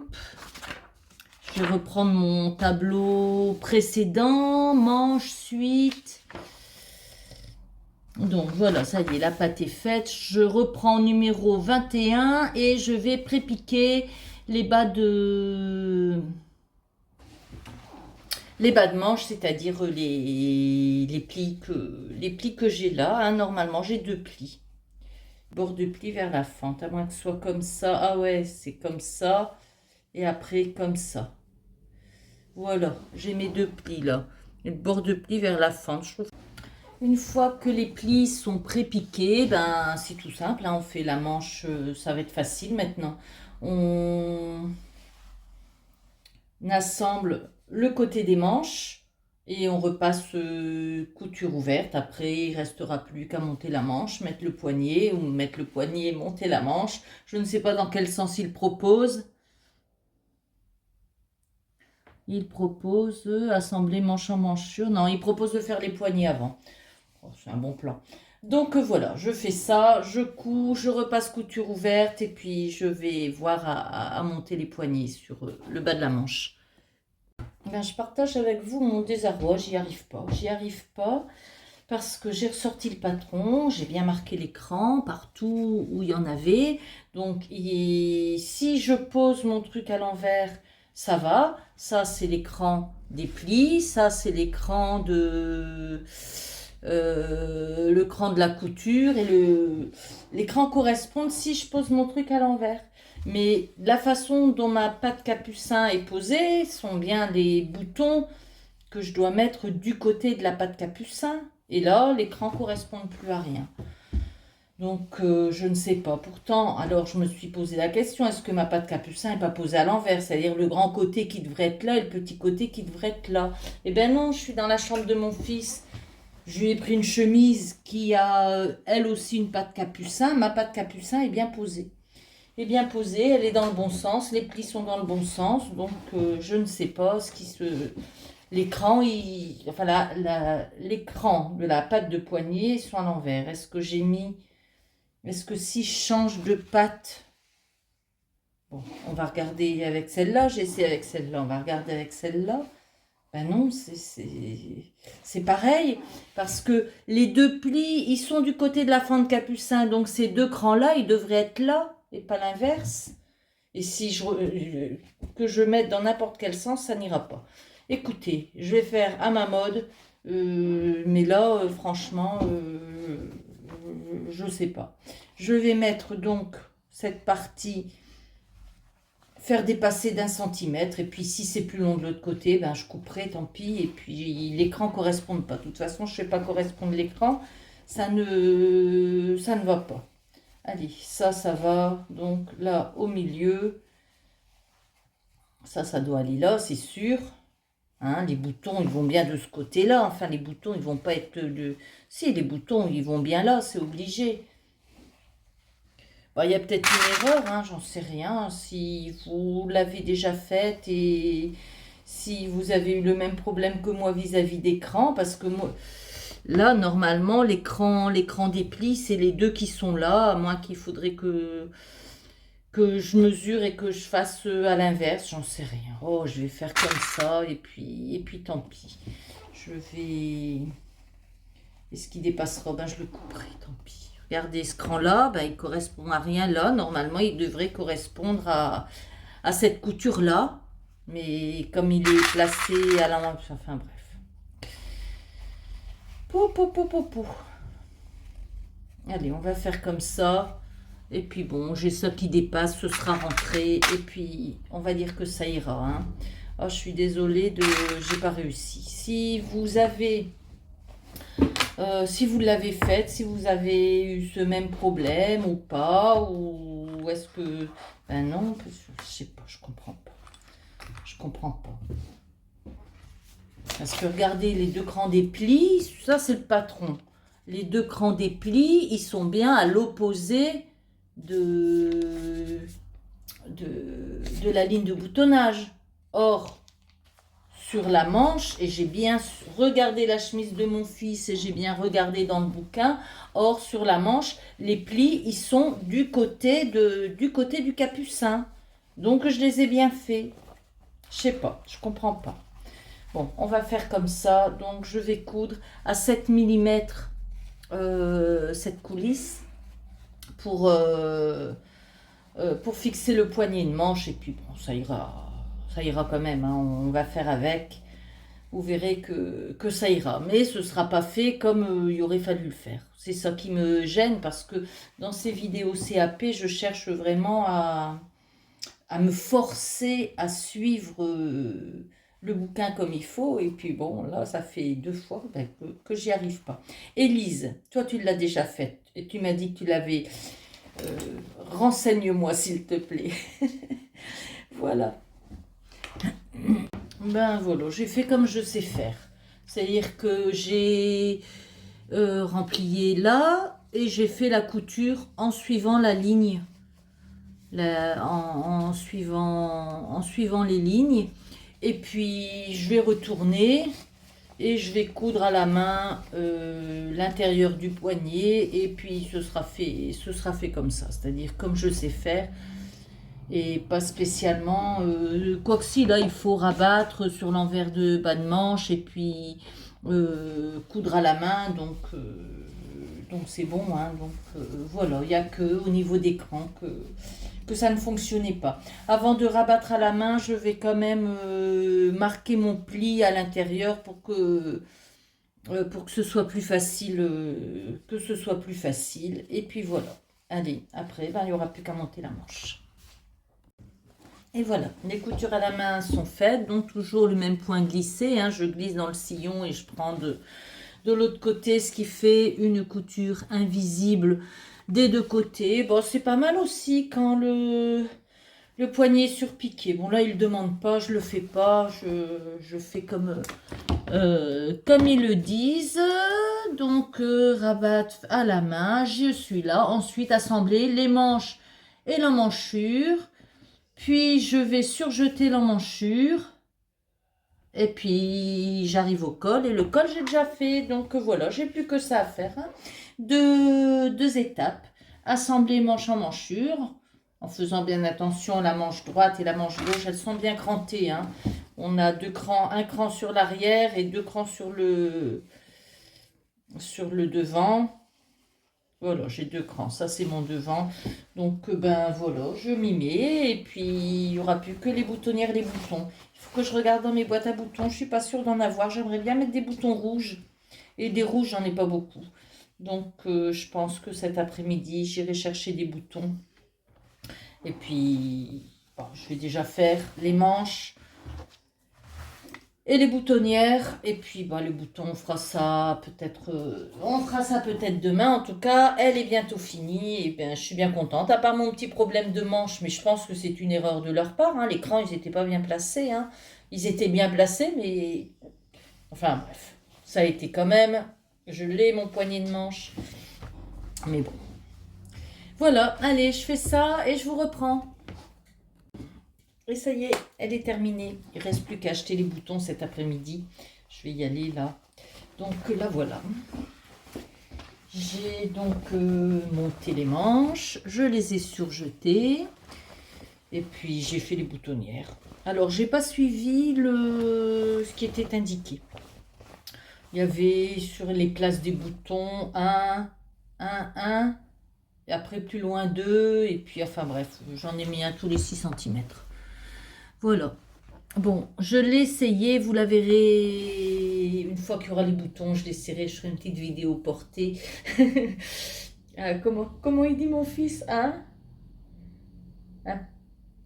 Speaker 2: vais reprendre mon tableau précédent, manche, suite. Donc voilà, ça y est, la pâte est faite. Je reprends numéro 21 et je vais prépiquer les bas de les bas de manche, c'est-à-dire les plis que j'ai là. Hein. Normalement, j'ai 2 plis. Bord de pli vers la fente, à moins que ce soit comme ça. Ah ouais, c'est comme ça. Et après, comme ça. Voilà, j'ai mes 2 plis là. Le bord de pli vers la fente. Une fois que les plis sont pré-piqués, ben c'est tout simple. Hein, on fait la manche, ça va être facile maintenant. On assemble le côté des manches et on repasse couture ouverte. Après, il restera plus qu'à monter la manche, mettre le poignet ou mettre le poignet et monter la manche. Je ne sais pas dans quel sens il propose. Il propose assembler manche en manchure. Non, il propose de faire les poignets avant. Oh, c'est un bon plan. Donc voilà, je fais ça, je couds, je repasse couture ouverte et puis je vais voir à monter les poignets sur le bas de la manche. Ben, je partage avec vous mon désarroi, j'y arrive pas. J'y arrive pas parce que j'ai ressorti le patron, j'ai bien marqué l'écran partout où il y en avait. Donc si je pose mon truc à l'envers, ça va. Ça, c'est l'écran des plis, ça, c'est l'écran l'écran de la couture et l'écran correspondent si je pose mon truc à l'envers. Mais la façon dont ma patte capucin est posée sont bien les boutons que je dois mettre du côté de la patte capucin. Et là, l'écran ne correspond plus à rien. Donc, je ne sais pas. Pourtant, alors je me suis posé la question, est-ce que ma patte capucin n'est pas posée à l'envers? C'est-à-dire le grand côté qui devrait être là et le petit côté qui devrait être là. Eh bien non, je suis dans la chambre de mon fils. Je lui ai pris une chemise qui a, elle aussi, une patte capucin. Ma patte capucin est bien posée. Est bien posée, elle est dans le bon sens, les plis sont dans le bon sens, donc je ne sais pas ce qui se... L'écran, enfin l'écran de la patte de poignet sont à l'envers. Est-ce que j'ai mis... Est-ce que si je change de patte... Bon, on va regarder avec celle-là, j'ai essayé avec celle-là, on va regarder avec celle-là. Ben non, c'est pareil, parce que les 2 plis, ils sont du côté de la fente capucin, donc ces 2 crans-là, ils devraient être là, et pas l'inverse. Et si que je mette dans n'importe quel sens, ça n'ira pas. Écoutez, je vais faire à ma mode, mais là, franchement, je ne sais pas. Je vais mettre donc cette partie... faire dépasser d'1 centimètre, et puis si c'est plus long de l'autre côté, ben je couperai, tant pis, et puis l'écran ne correspond pas. De toute façon, je ne fais pas correspondre l'écran, ça ne va pas. Allez, ça va, donc là, au milieu, ça doit aller là, c'est sûr. Hein, les boutons, ils vont bien de ce côté-là, enfin, les boutons, ils vont pas être de... Si, les boutons, ils vont bien là, c'est obligé. Bon, il y a peut-être une erreur, hein, j'en sais rien. Si vous l'avez déjà faite et si vous avez eu le même problème que moi vis-à-vis d'écran, parce que moi, là, normalement, l'écran des plis, c'est les 2 qui sont là, à moins qu'il faudrait que je mesure et que je fasse à l'inverse, j'en sais rien. Oh, je vais faire comme ça, et puis tant pis. Je vais... Et ce qui dépassera, ben, je le couperai, tant pis. Regardez ce cran-là, ben, il ne correspond à rien là. Normalement, il devrait correspondre à cette couture-là. Mais comme il est placé à l'envers, enfin bref. Pou. Allez, on va faire comme ça. Et puis bon, j'ai ça qui dépasse, ce sera rentré. Et puis, on va dire que ça ira. Hein. Oh, je suis désolée, j'ai pas réussi. Si vous avez... si vous l'avez faite, si vous avez eu ce même problème ou pas, ou est-ce que... Ben non, je sais pas, je comprends pas. Je comprends pas. Parce que regardez, les 2 crans des plis, ça c'est le patron. Les 2 crans des plis, ils sont bien à l'opposé de la ligne de boutonnage. Or, sur la manche, et j'ai bien regardé la chemise de mon fils et j'ai bien regardé dans le bouquin, or sur la manche, les plis, ils sont du côté du capucin. Donc je les ai bien faits. Je sais pas, je comprends pas. Bon, on va faire comme ça. Donc je vais coudre à 7 mm cette coulisse pour fixer le poignet de manche, et puis bon, ça ira quand même, hein, on va faire avec.
Speaker 1: vous verrez que ça ira. Mais ce ne sera pas fait comme il aurait fallu le faire. C'est ça qui me gêne parce que dans ces vidéos CAP, je cherche vraiment à me forcer à suivre le bouquin comme il faut. Et puis bon, là, ça fait 2 fois que j'y arrive pas. Élise, toi, tu l'as déjà faite. Et tu m'as dit que tu l'avais... renseigne-moi, s'il te plaît. Voilà. Ben voilà, j'ai fait comme je sais faire. C'est-à-dire que j'ai remplié là et j'ai fait la couture en suivant la ligne. En suivant les lignes. Et puis je vais retourner et je vais coudre à la main l'intérieur du poignet. Et puis ce sera fait comme ça. C'est-à-dire comme je sais faire. Et pas spécialement, quoi que si, là il faut rabattre sur l'envers de bas de manche et puis coudre à la main, donc c'est bon, hein, donc voilà, il n'y a que au niveau d'écran que ça ne fonctionnait pas. Avant de rabattre à la main, je vais quand même marquer mon pli à l'intérieur pour que ce soit plus facile, et puis voilà. Allez, après, ben, il n'y aura plus qu'à monter la manche. Et voilà, les coutures à la main sont faites, donc toujours le même point glissé, hein, je glisse dans le sillon et je prends de l'autre côté, ce qui fait une couture invisible des deux côtés. Bon, c'est pas mal aussi quand le poignet est surpiqué. Bon, là, il ne demande pas, je le fais pas, je fais comme ils le disent. Donc, rabattre à la main, je suis là. Ensuite, assembler les manches et l'emmanchure. Puis je vais surjeter l'emmanchure. Et puis j'arrive au col. Et le col, j'ai déjà fait. Donc voilà, j'ai plus que ça à faire. Hein. Deux étapes. Assembler manche en manchure. En faisant bien attention, la manche droite et la manche gauche, elles sont bien crantées. Hein. On a 2 crans, un cran sur l'arrière et 2 crans sur le devant. Voilà, j'ai 2 crans, ça c'est mon devant. Donc ben voilà, je m'y mets et puis il n'y aura plus que les boutonnières, les boutons. Il faut que je regarde dans mes boîtes à boutons, je suis pas sûre d'en avoir. J'aimerais bien mettre des boutons rouges et des rouges, j'en ai pas beaucoup. Donc je pense que cet après-midi, j'irai chercher des boutons. Et puis bon, je vais déjà faire les manches et les boutonnières, et puis bah, les boutons, on fera ça peut-être demain. En tout cas, elle est bientôt finie, et bien je suis bien contente, à part mon petit problème de manche, mais je pense que c'est une erreur de leur part, hein. Les crans, ils n'étaient pas bien placés, hein. Ils étaient bien placés, mais enfin bref, ça a été quand même, je l'ai mon poignet de manche, mais bon. Voilà, allez, je fais ça, et je vous reprends. Et ça y est, elle est terminée. Il ne reste plus qu'à acheter les boutons cet après-midi. Je vais y aller là. Donc là voilà. J'ai donc monté les manches. Je les ai surjetées. Et puis j'ai fait les boutonnières. Alors j'ai pas suivi ce qui était indiqué. Il y avait sur les places des boutons 1, 1. Et après plus loin 2. Et puis enfin bref, j'en ai mis un tous les 6 cm. Voilà. Bon, je l'ai essayé, vous la verrez une fois qu'il y aura les boutons, je l'essaierai, je ferai une petite vidéo portée. Comment il dit mon fils, hein?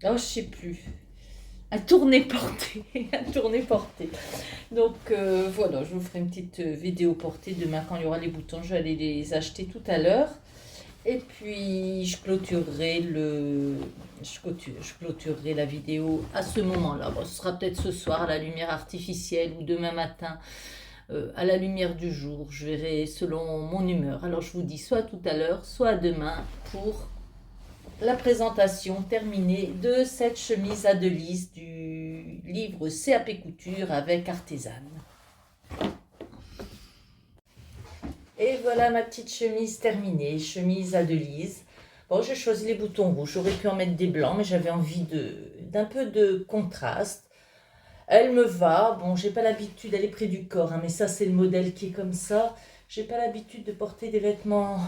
Speaker 1: Oh, je sais plus. Un tourné porté, un tourné porté. Donc voilà, je vous ferai une petite vidéo portée demain quand il y aura les boutons, je vais aller les acheter tout à l'heure. Et puis je clôturerai la vidéo à ce moment-là. Bon, ce sera peut-être ce soir à la lumière artificielle ou demain matin à la lumière du jour. Je verrai selon mon humeur. Alors je vous dis soit tout à l'heure, soit demain pour la présentation terminée de cette chemise à Delise du livre CAP Couture avec Artésane. Et voilà ma petite chemise terminée, chemise à Delise. Bon, j'ai choisi les boutons rouges, j'aurais pu en mettre des blancs, mais j'avais envie d'un peu de contraste. Elle me va, bon, j'ai pas l'habitude, elle est près du corps, hein, mais ça c'est le modèle qui est comme ça. J'ai pas l'habitude de porter des vêtements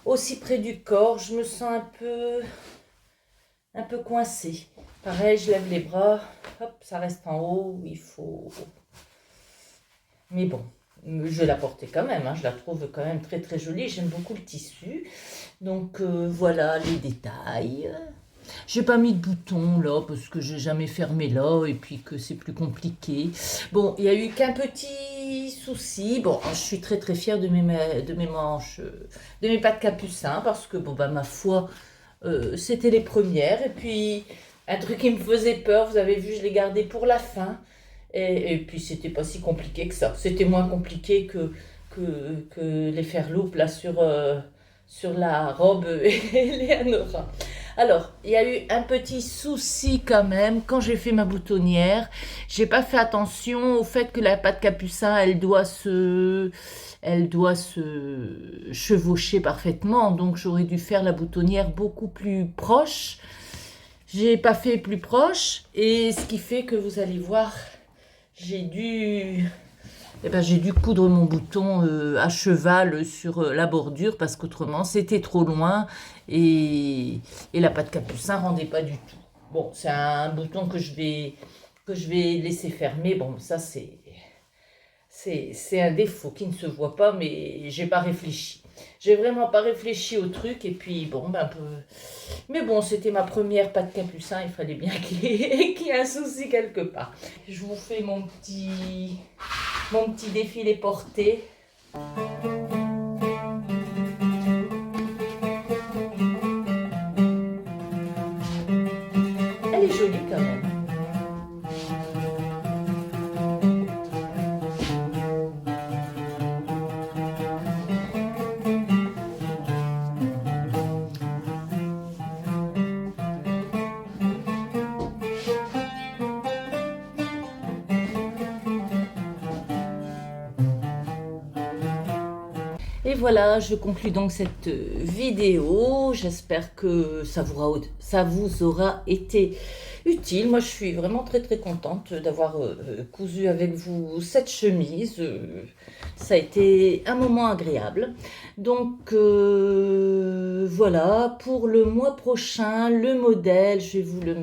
Speaker 1: aussi près du corps, je me sens un peu coincée. Pareil, je lève les bras, hop, ça reste en haut, il faut
Speaker 2: Mais bon, je la portais quand même, hein, je la trouve quand même très très jolie. J'aime beaucoup le tissu. Donc voilà les détails. J'ai pas mis de bouton là parce que j'ai jamais fermé là et puis que c'est plus compliqué. Bon, il y a eu qu'un petit souci. Bon, je suis très très fière de mes manches, de mes pattes capucin parce que bon bah ma foi, c'était les premières. Et puis un truc qui me faisait peur, vous avez vu, je l'ai gardé pour la fin. Et puis c'était pas si compliqué que ça. C'était moins compliqué que les faire loupe là sur la robe Eleonora. Alors, il y a eu un petit souci quand même quand j'ai fait ma boutonnière. J'ai pas fait attention au fait que la pâte capucin, elle doit se chevaucher parfaitement. Donc j'aurais dû faire la boutonnière beaucoup plus proche. J'ai pas fait plus proche et ce qui fait que vous allez voir, j'ai dû j'ai dû coudre mon bouton à cheval sur la bordure parce qu'autrement c'était trop loin et la pâte capucin rendait pas du tout. Bon, c'est un bouton que je vais laisser fermer. Bon, ça c'est un défaut qui ne se voit pas, mais j'ai pas réfléchi. J'ai vraiment pas réfléchi au truc et puis bon, ben un peu. Mais bon, c'était ma première pâte capucin, il fallait bien qu'il y ait un souci quelque part. Je vous fais mon petit défilé porté. Elle est jolie quand même. Et voilà, je conclus donc cette vidéo. J'espère que ça vous aura été utile. Moi, je suis vraiment très très contente d'avoir cousu avec vous cette chemise. Ça a été un moment agréable. Donc voilà, pour le mois prochain, le modèle, je vais vous le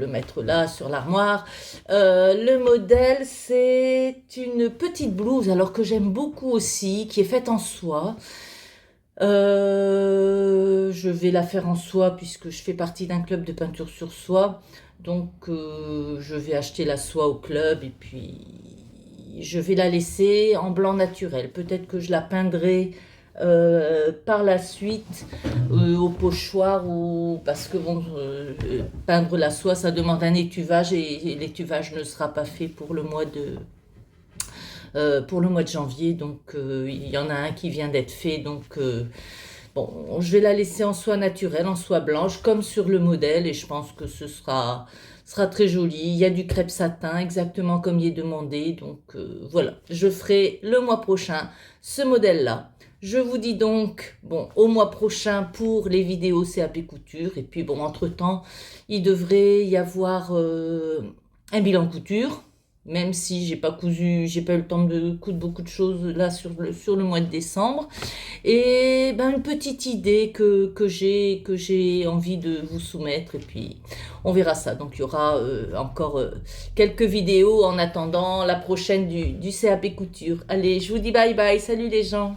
Speaker 2: mettre là sur l'armoire. Le modèle, c'est une petite blouse, alors que j'aime beaucoup aussi, qui est faite en soie. Je vais la faire en soie puisque je fais partie d'un club de peinture sur soie. Donc je vais acheter la soie au club et puis je vais la laisser en blanc naturel. Peut-être que je la peindrai par la suite au pochoir ou parce que bon, peindre la soie ça demande un étuvage et l'étuvage ne sera pas fait pour le mois de janvier. Donc il y en a un qui vient d'être fait, donc bon, je vais la laisser en soie naturelle, en soie blanche comme sur le modèle et je pense que ce sera très joli. Il y a du crêpe satin exactement comme il est demandé, donc voilà, je ferai le mois prochain ce modèle là. Je vous dis donc, bon, au mois prochain pour les vidéos CAP couture. Et puis, bon, entre-temps, il devrait y avoir un bilan couture. Même si j'ai pas eu le temps de coudre beaucoup de choses là sur le mois de décembre. Et ben, une petite idée que j'ai envie de vous soumettre. Et puis, on verra ça. Donc, il y aura encore quelques vidéos en attendant la prochaine du CAP couture. Allez, je vous dis bye bye. Salut les gens.